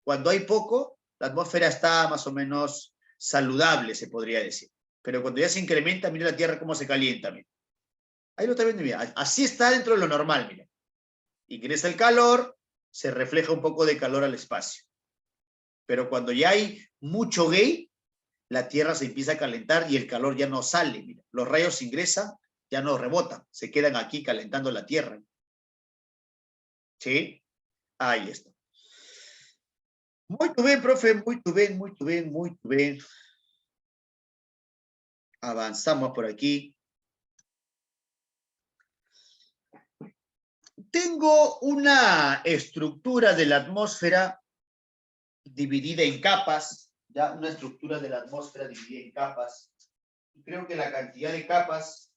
Cuando hay poco, la atmósfera está más o menos saludable, se podría decir. Pero cuando ya se incrementa, mira la Tierra cómo se calienta, mira. Ahí lo está viendo, mira. Así está dentro de lo normal, mira. Ingresa el calor, se refleja un poco de calor al espacio. Pero cuando ya hay mucho gay, la Tierra se empieza a calentar y el calor ya no sale, mira. Los rayos ingresan, ya no rebotan, se quedan aquí calentando la Tierra. ¿Sí? Ahí está. Muy bien, profe, muy bien. Avanzamos por aquí. Tengo una estructura de la atmósfera dividida en capas, ya una estructura de la atmósfera dividida en capas. Creo que la cantidad de capas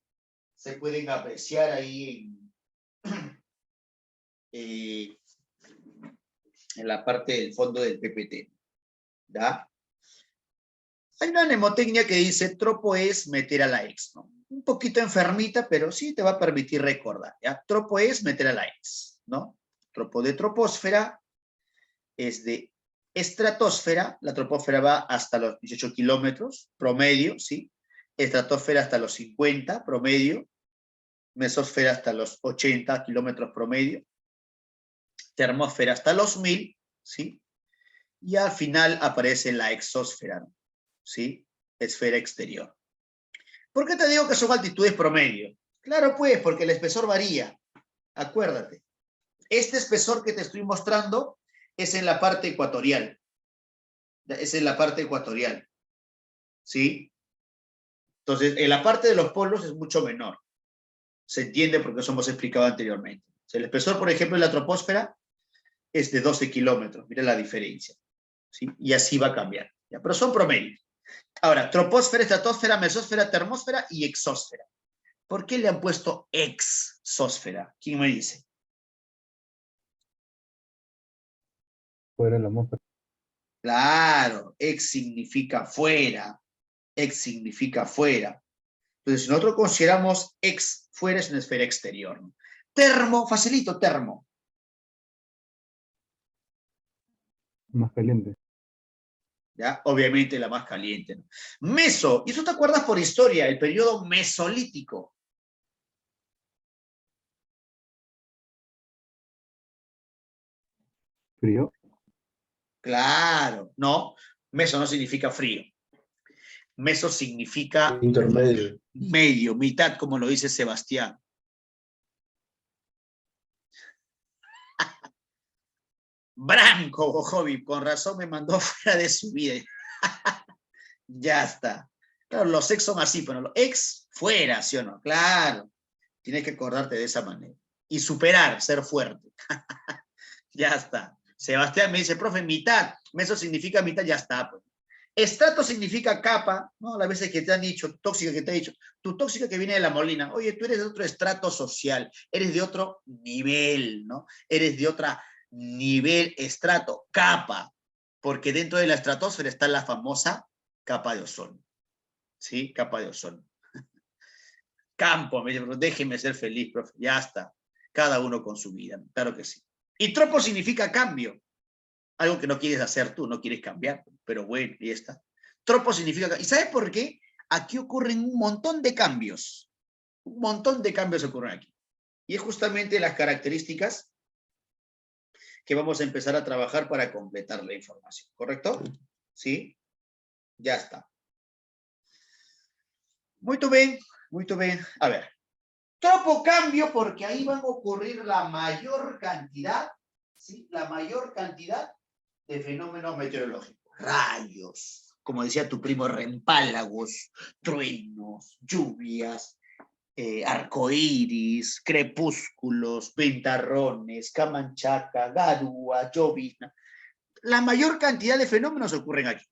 se pueden apreciar ahí en la parte del fondo del PPT. ¿Ya? Hay una mnemotecnia que dice tropo es meter a la ex, ¿no? Un poquito enfermita, pero sí te va a permitir recordar, ¿ya? Tropo es meter a la ex, ¿no? Tropo de troposfera es de estratosfera, la troposfera va hasta los 18 kilómetros, promedio, ¿sí? Estratosfera hasta los 50, promedio. Mesosfera hasta los 80 kilómetros promedio. Termósfera hasta los 1000, ¿sí? Y al final aparece la exósfera, ¿sí? Esfera exterior. ¿Por qué te digo que son altitudes promedio? Claro, pues, porque el espesor varía. Acuérdate. Este espesor que te estoy mostrando es en la parte ecuatorial. Es en la parte ecuatorial. ¿Sí? Entonces, en la parte de los polos es mucho menor. Se entiende porque eso hemos explicado anteriormente. El espesor, por ejemplo, en la troposfera es de 12 kilómetros. Mira la diferencia. ¿Sí? Y así va a cambiar. ¿Ya? Pero son promedios. Ahora, troposfera, estratosfera, mesósfera, termósfera y exósfera. ¿Por qué le han puesto exósfera? ¿Quién me dice? Fuera de la atmósfera. Claro, ex significa fuera. Ex significa fuera. Entonces, si nosotros consideramos X fuera, es una esfera exterior, ¿no? Termo, facilito, termo. Más caliente. ¿Ya? Obviamente la más caliente, ¿no? Meso, y eso te acuerdas por historia, el periodo mesolítico. Frío. Claro, no, meso no significa frío. Meso significa Intermedio. medio, mitad, como lo dice Sebastián. Branco, hobby, con razón me mandó fuera de su vida. Ya está. Claro, los ex son así, pero los ex fuera, ¿sí o no? Claro, tienes que acordarte de esa manera. Y superar, ser fuerte. Ya está. Sebastián me dice, profe, mitad. Meso significa mitad, ya está. Pues. Estrato significa capa, ¿no? Las veces que te han dicho, tóxica que te ha dicho, tu tóxica que viene de la Molina, oye, tú eres de otro estrato social, eres de otro nivel, ¿no? Eres de otra nivel, estrato, capa, porque dentro de la estratosfera está la famosa capa de ozono, ¿sí? Capa de ozono. Campo, me dice, déjeme ser feliz, profe, ya está. Cada uno con su vida, claro que sí. Y tropo significa cambio. Algo que no quieres hacer tú, no quieres cambiar, pero bueno, y está. Tropo significa... ¿Y sabes por qué? Aquí ocurren un montón de cambios. Un montón de cambios ocurren aquí. Y es justamente las características que vamos a empezar a trabajar para completar la información, ¿correcto? ¿Sí? Ya está. Muy bien, muy bien. A ver. Tropo cambio porque ahí van a ocurrir la mayor cantidad, ¿sí? La mayor cantidad de fenómenos meteorológicos. Rayos, como decía tu primo, reempálagos, truenos, lluvias, arcoíris, crepúsculos, ventarrones, camanchaca, garúa, llovizna. La mayor cantidad de fenómenos ocurren aquí,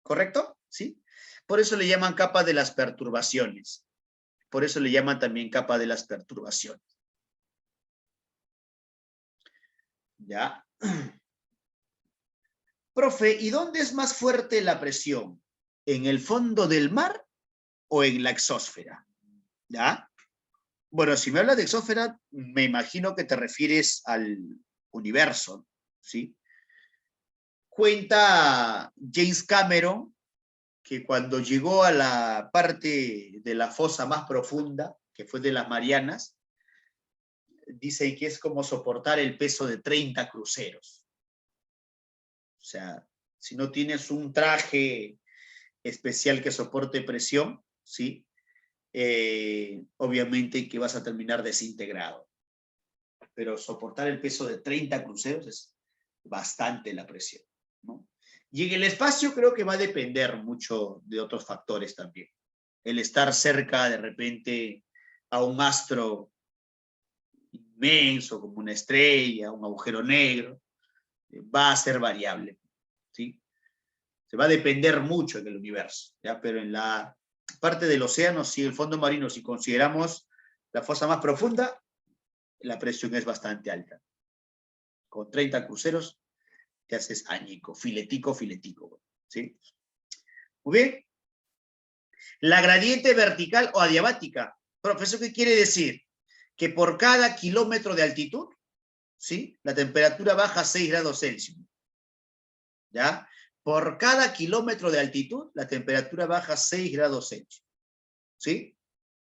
¿correcto? ¿Sí? Por eso le llaman capa de las perturbaciones. Por eso le llaman también capa de las perturbaciones. ¿Ya? Profe, ¿y dónde es más fuerte la presión? ¿En el fondo del mar o en la exósfera? ¿Ya? Bueno, si me hablas de exósfera, me imagino que te refieres al universo, ¿sí? Cuenta James Cameron que cuando llegó a la parte de la fosa más profunda, que fue de las Marianas, dicen que es como soportar el peso de 30 cruceros. O sea, si no tienes un traje especial que soporte presión, ¿sí? Obviamente que vas a terminar desintegrado. Pero soportar el peso de 30 cruceros es bastante la presión, ¿no? Y en el espacio creo que va a depender mucho de otros factores también. El estar cerca de repente a un astro inmenso como una estrella, un agujero negro, va a ser variable, ¿sí? Se va a depender mucho en el universo, ¿ya? Pero en la parte del océano, si el fondo marino, si consideramos la fosa más profunda, la presión es bastante alta. Con 30 cruceros te haces añico, filetico, ¿sí? Muy bien. La gradiente vertical o adiabática. Profesor, ¿qué quiere decir? Que por cada kilómetro de altitud, ¿sí? La temperatura baja 6 grados Celsius. ¿Ya? Por cada kilómetro de altitud, la temperatura baja 6 grados Celsius. ¿Sí?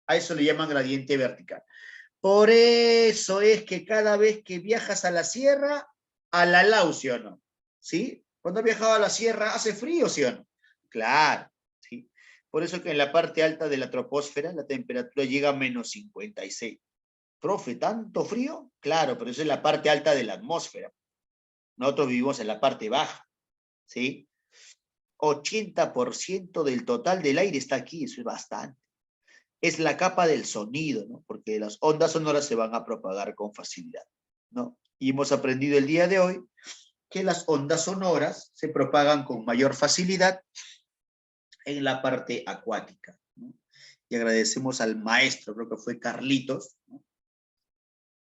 A eso le llaman gradiente vertical. Por eso es que cada vez que viajas a la sierra, a la Lau, ¿sí o no? ¿Sí? Cuando has viajado a la sierra, ¿hace frío, sí o no? Claro, ¿sí? Por eso que en la parte alta de la troposfera la temperatura llega a menos 56. Profe, ¿tanto frío? Claro, pero eso es la parte alta de la atmósfera. Nosotros vivimos en la parte baja, ¿sí? 80% del total del aire está aquí, eso es bastante. Es la capa del sonido, ¿no? Porque las ondas sonoras se van a propagar con facilidad, ¿no? Y hemos aprendido el día de hoy que las ondas sonoras se propagan con mayor facilidad en la parte acuática, ¿no? Y agradecemos al maestro, creo que fue Carlitos, ¿no?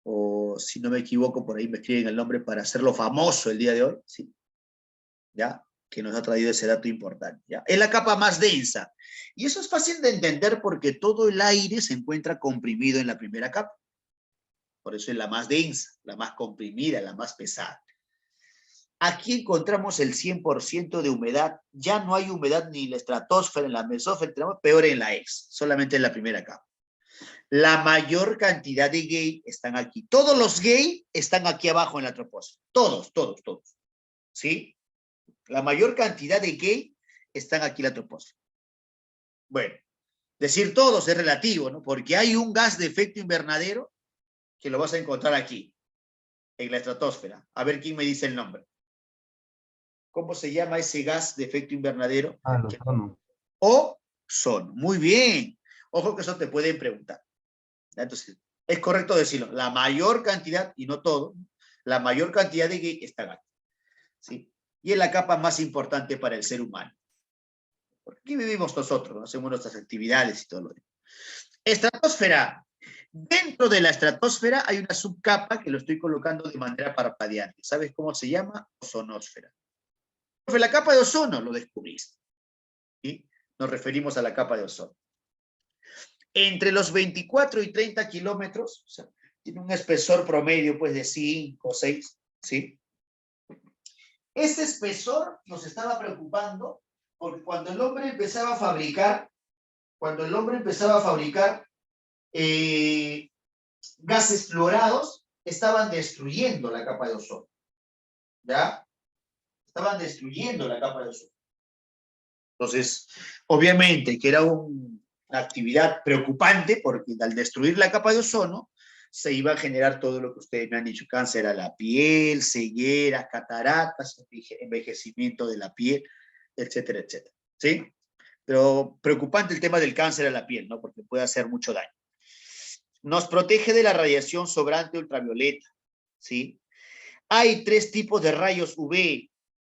O si no me equivoco, por ahí me escriben el nombre para hacerlo famoso el día de hoy, ¿sí? ¿Ya? que nos ha traído ese dato importante, ¿ya? Es la capa más densa. Y eso es fácil de entender porque todo el aire se encuentra comprimido en la primera capa. Por eso es la más densa, la más comprimida, la más pesada. Aquí encontramos el 100% de humedad. Ya no hay humedad ni en la estratosfera, en la mesósfera, tenemos peor en la ex, solamente en la primera capa. La mayor cantidad de gay están aquí. Todos los gay están aquí abajo en la troposfera. Todos. ¿Sí? La mayor cantidad de gay están aquí en la troposfera. Bueno, decir todos es relativo, ¿no? Porque hay un gas de efecto invernadero que lo vas a encontrar aquí, en la estratosfera. A ver quién me dice el nombre. ¿Cómo se llama ese gas de efecto invernadero? Ah, el ozono. Ozono. Muy bien. Ojo que eso te pueden preguntar. Entonces, es correcto decirlo. La mayor cantidad, y no todo, la mayor cantidad de gay está aquí. ¿Sí? Y es la capa más importante para el ser humano. Porque aquí vivimos nosotros, ¿no? Hacemos nuestras actividades y todo lo demás. Estratosfera. Dentro de la estratosfera hay una subcapa que lo estoy colocando de manera parpadeante. ¿Sabes cómo se llama? Ozonosfera. La capa de ozono, lo descubriste. ¿Sí? Nos referimos a la capa de ozono. Entre los 24 y 30 kilómetros, o sea, tiene un espesor promedio pues de 5 o 6, ¿sí? Ese espesor nos estaba preocupando porque cuando el hombre empezaba a fabricar, gases fluorados, estaban destruyendo la capa de ozono, ¿ya? Estaban destruyendo la capa de ozono. Entonces, obviamente que era una actividad preocupante porque al destruir la capa de ozono se iba a generar todo lo que ustedes me han dicho, cáncer a la piel, cegueras, cataratas, envejecimiento de la piel, etcétera, etcétera, ¿sí? Pero preocupante el tema del cáncer a la piel, ¿no? Porque puede hacer mucho daño. Nos protege de la radiación sobrante ultravioleta, ¿sí? Hay 3 tipos de rayos UV.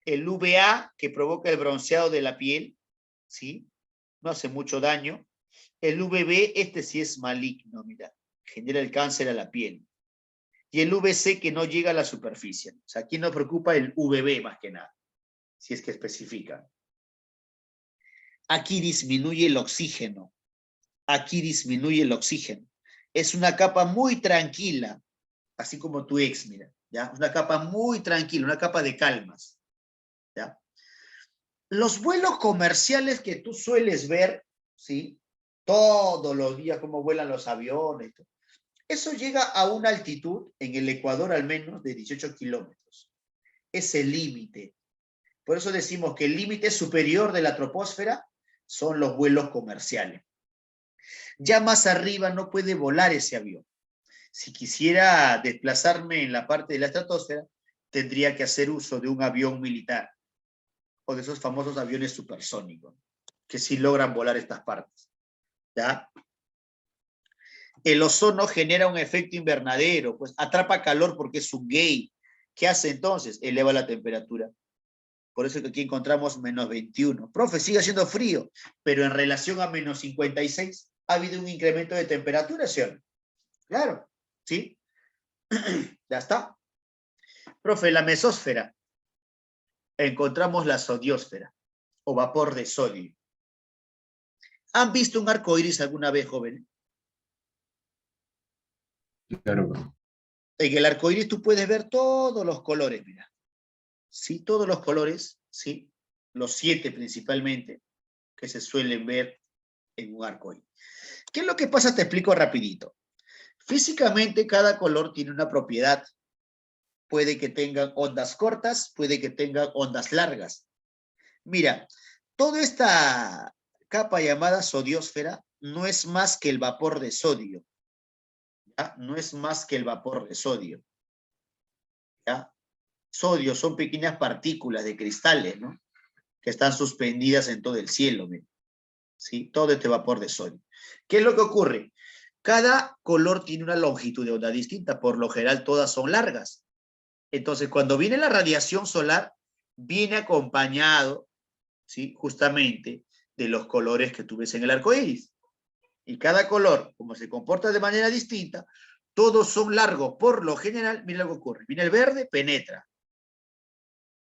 El UVA, que provoca el bronceado de la piel, ¿sí? No hace mucho daño. El UVB, este sí es maligno, mira, genera el cáncer a la piel. Y el UVC, que no llega a la superficie. O sea, aquí nos preocupa el UVB más que nada, si es que especifica. Aquí disminuye el oxígeno. Aquí disminuye el oxígeno. Es una capa muy tranquila, así como tu ex, mira, ¿ya? Una capa muy tranquila, una capa de calmas, ¿ya? Los vuelos comerciales que tú sueles ver, ¿sí? Todos los días, cómo vuelan los aviones, eso llega a una altitud, en el Ecuador al menos, de 18 kilómetros. Es el límite. Por eso decimos que el límite superior de la troposfera son los vuelos comerciales. Ya más arriba no puede volar ese avión. Si quisiera desplazarme en la parte de la estratosfera, tendría que hacer uso de un avión militar o de esos famosos aviones supersónicos, que sí logran volar estas partes, ¿ya? El ozono genera un efecto invernadero, pues atrapa calor porque es un gay. ¿Qué hace entonces? Eleva la temperatura. Por eso que aquí encontramos menos 21. Profe, sigue haciendo frío, pero en relación a menos 56 ha habido un incremento de temperatura, ¿sí o no? Claro, ¿sí? Ya está. Profe, la mesósfera. Encontramos la sodiosfera o vapor de sodio. ¿Han visto un arco iris alguna vez, joven? Claro. En el arco iris tú puedes ver todos los colores, mira. Sí, todos los colores, sí, los 7 principalmente, que se suelen ver en un arco iris. ¿Qué es lo que pasa? Te explico rapidito. Físicamente cada color tiene una propiedad. Puede que tengan ondas cortas, puede que tengan ondas largas. Mira, toda esta capa llamada sodiosfera no es más que el vapor de sodio. ¿Ya? No es más que el vapor de sodio. ¿Ya? Sodio son pequeñas partículas de cristales, ¿no? Que están suspendidas en todo el cielo, ¿sí? Todo este vapor de sodio. ¿Qué es lo que ocurre? Cada color tiene una longitud de onda distinta, por lo general todas son largas. Entonces, cuando viene la radiación solar, viene acompañado, ¿sí? Justamente de los colores que tú ves en el arco iris. Y cada color, como se comporta de manera distinta, todos son largos. Por lo general, mira lo que ocurre. Viene el verde, penetra,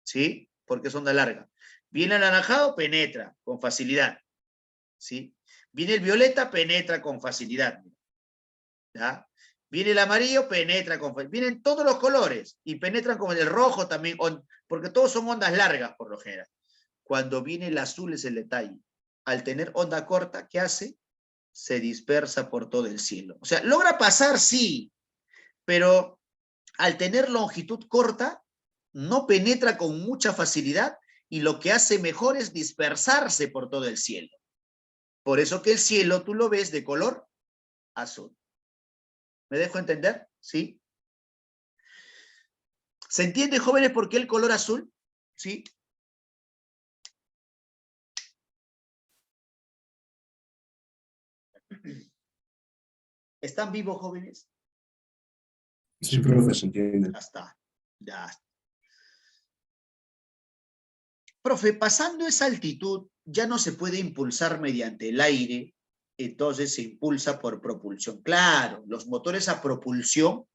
¿sí? Porque es onda larga. Viene el anaranjado, penetra con facilidad. ¿Sí? Viene el violeta, penetra con facilidad. ¿Ya? Viene el amarillo, penetra con facilidad. Vienen todos los colores y penetran con el rojo también, porque todos son ondas largas por lo general. Cuando viene el azul es el detalle. Al tener onda corta, ¿qué hace? Se dispersa por todo el cielo. O sea, logra pasar, sí, pero al tener longitud corta, no penetra con mucha facilidad y lo que hace mejor es dispersarse por todo el cielo. Por eso que el cielo tú lo ves de color azul. ¿Me dejo entender? ¿Sí? ¿Se entiende, jóvenes, por qué el color azul? ¿Sí? ¿Están vivos, jóvenes? Sí, profe, se entiende. Ya está. Ya está. Profe, pasando esa altitud, ya no se puede impulsar mediante el aire, entonces se impulsa por propulsión. Claro, los motores a propulsión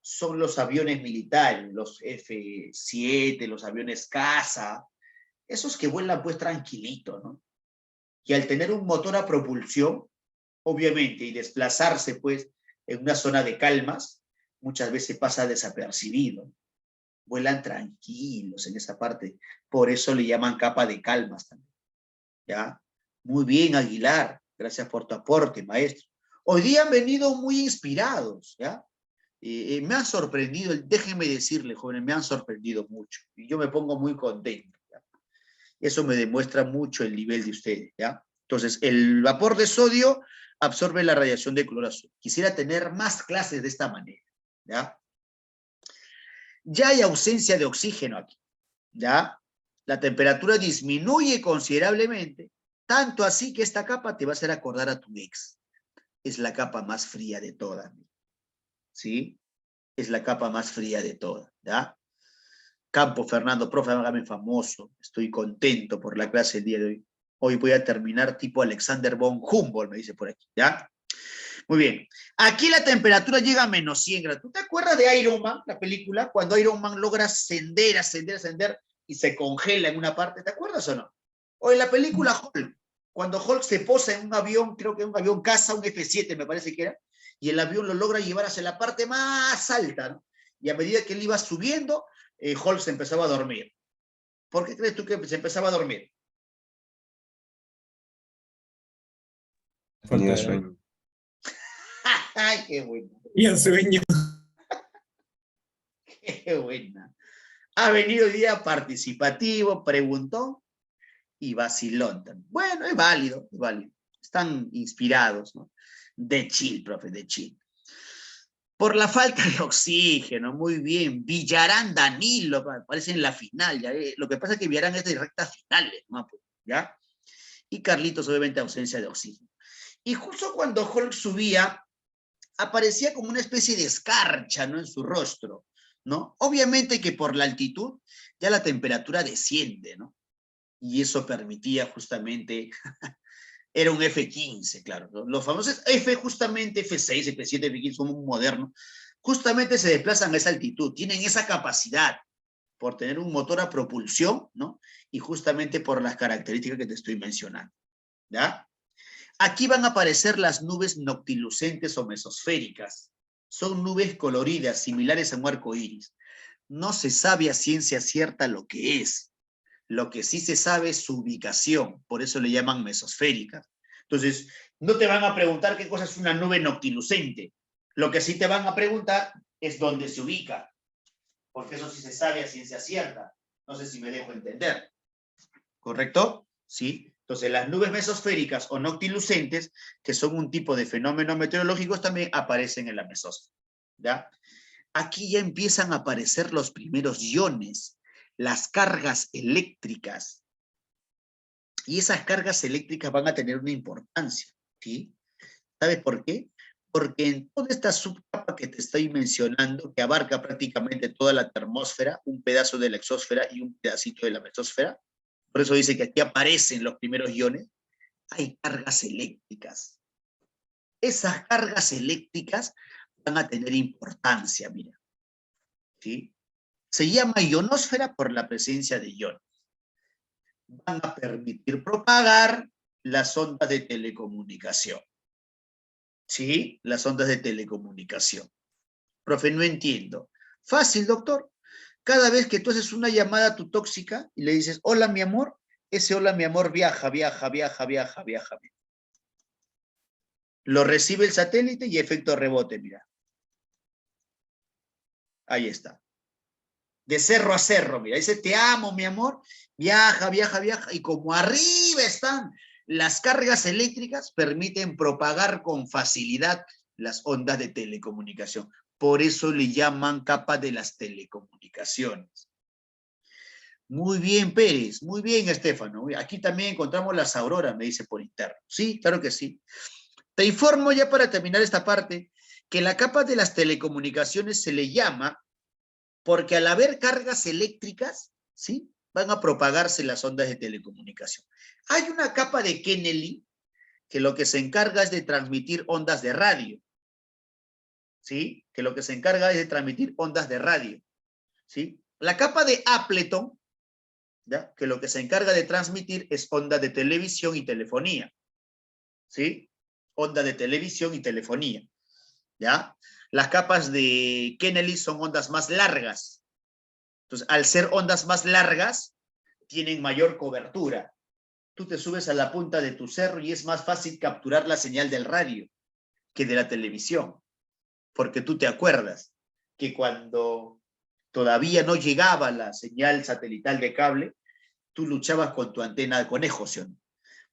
son los aviones militares, los F-7, los aviones caza, esos que vuelan pues tranquilito, ¿no? Y al tener un motor a propulsión, obviamente, y desplazarse pues en una zona de calmas, muchas veces pasa desapercibido. Vuelan tranquilos en esa parte. Por eso le llaman capa de calmas también. ¿Ya? Muy bien, Aguilar. Gracias por tu aporte, maestro. Hoy día han venido muy inspirados, ¿ya? Me han sorprendido, déjenme decirle, jóvenes, me han sorprendido mucho. Y yo me pongo muy contento, ¿ya? Eso me demuestra mucho el nivel de ustedes, ¿ya? Entonces, el vapor de sodio absorbe la radiación de color azul. Quisiera tener más clases de esta manera, ¿ya? Ya hay ausencia de oxígeno aquí, ¿ya? La temperatura disminuye considerablemente, tanto así que esta capa te va a hacer acordar a tu ex. Es la capa más fría de todas, ¿sí? Es la capa más fría de todas, ¿ya? Campo Fernando, profe, hágame famoso. Estoy contento por la clase del día de hoy. Hoy voy a terminar tipo Alexander von Humboldt, me dice por aquí, ¿ya? Muy bien. Aquí la temperatura llega a menos 100 grados. ¿Tú te acuerdas de Iron Man, la película? Cuando Iron Man logra ascender y se congela en una parte. ¿Te acuerdas o no? O en la película Hulk, cuando Hulk se posa en un avión, creo que un avión caza, un F-7 me parece que era, y el avión lo logra llevar hacia la parte más alta, ¿no? Y a medida que él iba subiendo, Hulk se empezaba a dormir. ¿Por qué crees tú que se empezaba a dormir? Tenía sueño. ¡Ay, qué buena! Y el sueño. ¡Qué buena! Ha venido hoy día participativo, preguntó y vacilón también. Bueno, es válido, es válido. Están inspirados, ¿no? De chill, profe, de chill. Por la falta de oxígeno, muy bien. Villarán Danilo, parece en la final, ¿ya? Lo que pasa es que Villarán es de recta finales, ¿no? ¿Ya? Y Carlitos, obviamente, ausencia de oxígeno. Y justo cuando Hulk subía, aparecía como una especie de escarcha, ¿no? En su rostro, ¿no? Obviamente que por la altitud ya la temperatura desciende, ¿no? Y eso permitía justamente, era un F-15, claro, ¿no? Los famosos justamente F-6, F-7, F-15 son muy modernos, justamente se desplazan a esa altitud, tienen esa capacidad por tener un motor a propulsión, ¿no? Y justamente por las características que te estoy mencionando, ¿ya? Aquí van a aparecer las nubes noctilucentes o mesosféricas. Son nubes coloridas, similares a un arco iris. No se sabe a ciencia cierta lo que es. Lo que sí se sabe es su ubicación, por eso le llaman mesosféricas. Entonces, no te van a preguntar qué cosa es una nube noctilucente. Lo que sí te van a preguntar es dónde se ubica, porque eso sí se sabe a ciencia cierta. No sé si me dejo entender. ¿Correcto? Sí. Entonces, las nubes mesosféricas o noctilucentes, que son un tipo de fenómenos meteorológicos, también aparecen en la mesósfera, ¿ya? Aquí ya empiezan a aparecer los primeros iones, las cargas eléctricas. Y esas cargas eléctricas van a tener una importancia, ¿sí? ¿Sabes por qué? Porque en toda esta subcapa que te estoy mencionando, que abarca prácticamente toda la termósfera, un pedazo de la exósfera y un pedacito de la mesósfera, por eso dice que aquí aparecen los primeros iones, hay cargas eléctricas. Esas cargas eléctricas van a tener importancia, mira. ¿Sí? Se llama ionosfera por la presencia de iones. van a permitir propagar las ondas de telecomunicación. ¿Sí? Las ondas de telecomunicación. Profe, no entiendo. Fácil, doctor. Cada vez que tú haces una llamada a tu tóxica y le dices, hola, mi amor, ese hola, mi amor, viaja. Lo recibe el satélite y efecto rebote, mira. Ahí está. De cerro a cerro, mira. Dice, te amo, mi amor. Viaja. Y como arriba están las cargas eléctricas, permiten propagar con facilidad las ondas de telecomunicación. Por eso le llaman capa de las telecomunicaciones. Muy bien, Pérez. Muy bien, Estefano. Aquí también encontramos las auroras, me dice por interno. Sí, claro que sí. Te informo ya para terminar esta parte que la capa de las telecomunicaciones se le llama porque al haber cargas eléctricas, ¿sí? Van a propagarse las ondas de telecomunicación. Hay una capa de Kennedy que lo que se encarga es de transmitir ondas de radio, ¿sí? Que lo que se encarga es de transmitir ondas de radio, ¿sí? La capa de Appleton, ¿ya? Que lo que se encarga de transmitir es onda de televisión y telefonía, ¿sí? Onda de televisión y telefonía, ¿ya? Las capas de Kennedy son ondas más largas. Entonces, al ser ondas más largas, tienen mayor cobertura. Tú te subes a la punta de tu cerro y es más fácil capturar la señal del radio que de la televisión. Porque tú te acuerdas que cuando todavía no llegaba la señal satelital de cable, tú luchabas con tu antena de conejo, ¿sí?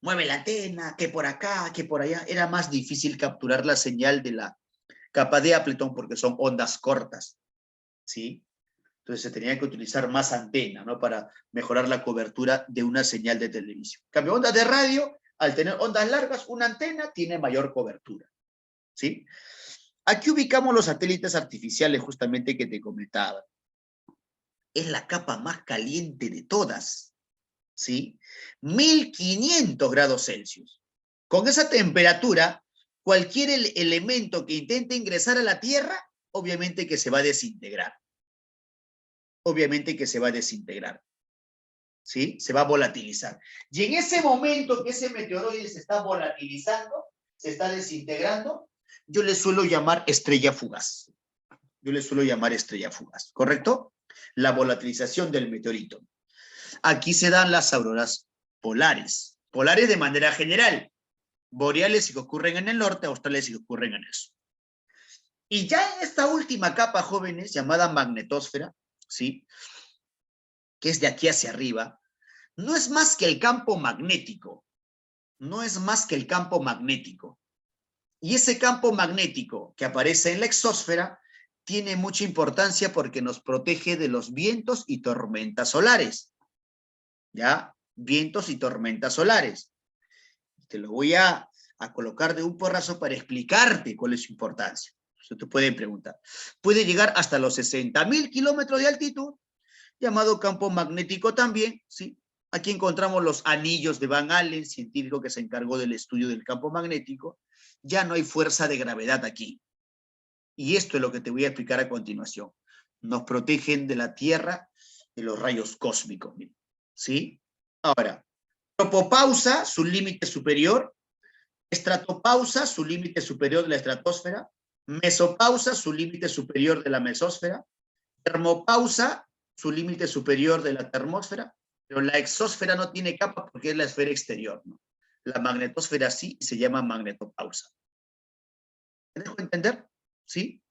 Mueve la antena, que por acá, que por allá. Era más difícil capturar la señal de la capa de Appleton porque son ondas cortas, ¿sí? Entonces se tenía que utilizar más antena, ¿no? Para mejorar la cobertura de una señal de televisión. En cambio, ondas de radio, al tener ondas largas, una antena tiene mayor cobertura, ¿sí? Aquí ubicamos los satélites artificiales justamente que te comentaba. Es la capa más caliente de todas, ¿sí? 1500 grados Celsius. Con esa temperatura, cualquier elemento que intente ingresar a la Tierra, obviamente que se va a desintegrar. Obviamente que se va a desintegrar, ¿sí? Se va a volatilizar. Y en ese momento que ese meteoroide se está volatilizando, se está desintegrando, yo le suelo llamar estrella fugaz. Yo le suelo llamar estrella fugaz, ¿correcto? La volatilización del meteorito. Aquí se dan las auroras polares. Polares de manera general. Boreales si que ocurren en el norte, australes si que ocurren en el sur. Y ya en esta última capa, jóvenes, llamada magnetosfera, ¿sí? Que es de aquí hacia arriba, no es más que el campo magnético. No es más que el campo magnético. Y ese campo magnético que aparece en la exósfera tiene mucha importancia porque nos protege de los vientos y tormentas solares. ¿Ya? Vientos y tormentas solares. Te lo voy a colocar de un porrazo para explicarte cuál es su importancia. Eso te pueden preguntar. Puede llegar hasta los 60.000 kilómetros de altitud, llamado campo magnético también, ¿sí? Aquí encontramos los anillos de Van Allen, científico que se encargó del estudio del campo magnético. Ya no hay fuerza de gravedad aquí. Y esto es lo que te voy a explicar a continuación. Nos protegen de la Tierra, de los rayos cósmicos, ¿sí? Ahora, tropopausa, su límite superior. Estratopausa, su límite superior de la estratosfera. Mesopausa, su límite superior de la mesósfera. Termopausa, su límite superior de la termósfera. Pero la exósfera no tiene capa porque es la esfera exterior, ¿no? La magnetosfera sí se llama magnetopausa. ¿Me dejo entender? ¿Sí?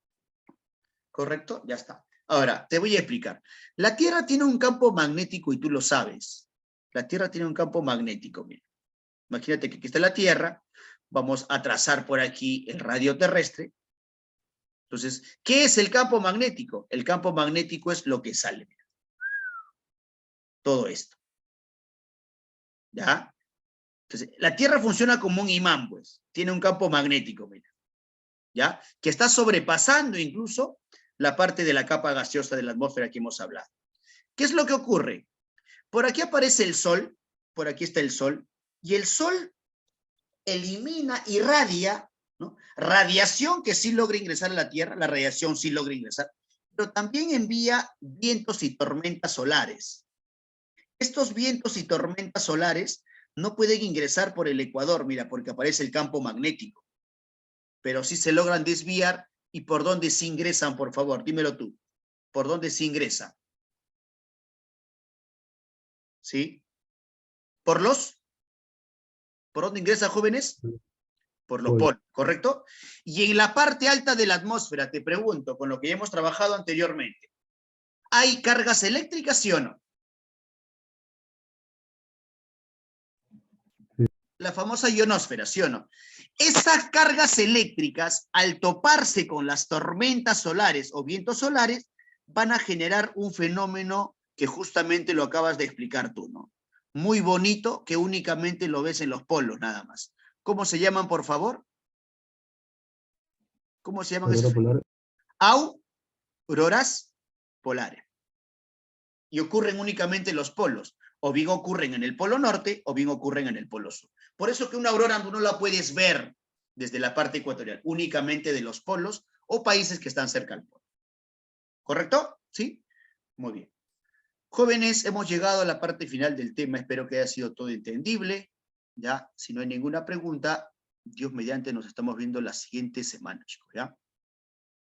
¿Correcto? Ya está. Ahora, te voy a explicar. La Tierra tiene un campo magnético y tú lo sabes. La Tierra tiene un campo magnético, mira. Imagínate que aquí está la Tierra. Vamos a trazar por aquí el radio terrestre. Entonces, ¿qué es el campo magnético? El campo magnético es lo que sale. Mira. Todo esto. ¿Ya? Entonces, la Tierra funciona como un imán, pues. Tiene un campo magnético, mira. ¿Ya? Que está sobrepasando incluso la parte de la capa gaseosa de la atmósfera que hemos hablado. ¿Qué es lo que ocurre? Por aquí aparece el Sol, por aquí está el Sol, y el Sol elimina, irradia, ¿no? Radiación que sí logra ingresar a la Tierra, la radiación sí logra ingresar, pero también envía vientos y tormentas solares. Estos vientos y tormentas solares no pueden ingresar por el ecuador, mira, porque aparece el campo magnético. Pero sí se logran desviar. ¿Y por dónde sí ingresan, por favor? Dímelo tú. ¿Por dónde sí ingresan? ¿Sí? ¿Por dónde ingresan, jóvenes? Por los polos, ¿correcto? Y en la parte alta de la atmósfera, te pregunto, con lo que ya hemos trabajado anteriormente, ¿hay cargas eléctricas, sí o no? Sí. La famosa ionosfera, ¿sí o no? Esas cargas eléctricas, al toparse con las tormentas solares o vientos solares, van a generar un fenómeno que justamente lo acabas de explicar tú, ¿no? Muy bonito, que únicamente lo ves en los polos, nada más. ¿Cómo se llaman, por favor? ¿Cómo se llaman esos Aurora fenómenos? Auroras polares. Y ocurren únicamente en los polos. O bien ocurren en el polo norte, o bien ocurren en el polo sur. Por eso que una aurora no la puedes ver desde la parte ecuatorial, únicamente de los polos o países que están cerca al polo. ¿Correcto? ¿Sí? Muy bien. Jóvenes, hemos llegado a la parte final del tema. Espero que haya sido todo entendible. Ya, si no hay ninguna pregunta, Dios mediante, nos estamos viendo la siguiente semana, chicos, ¿ya?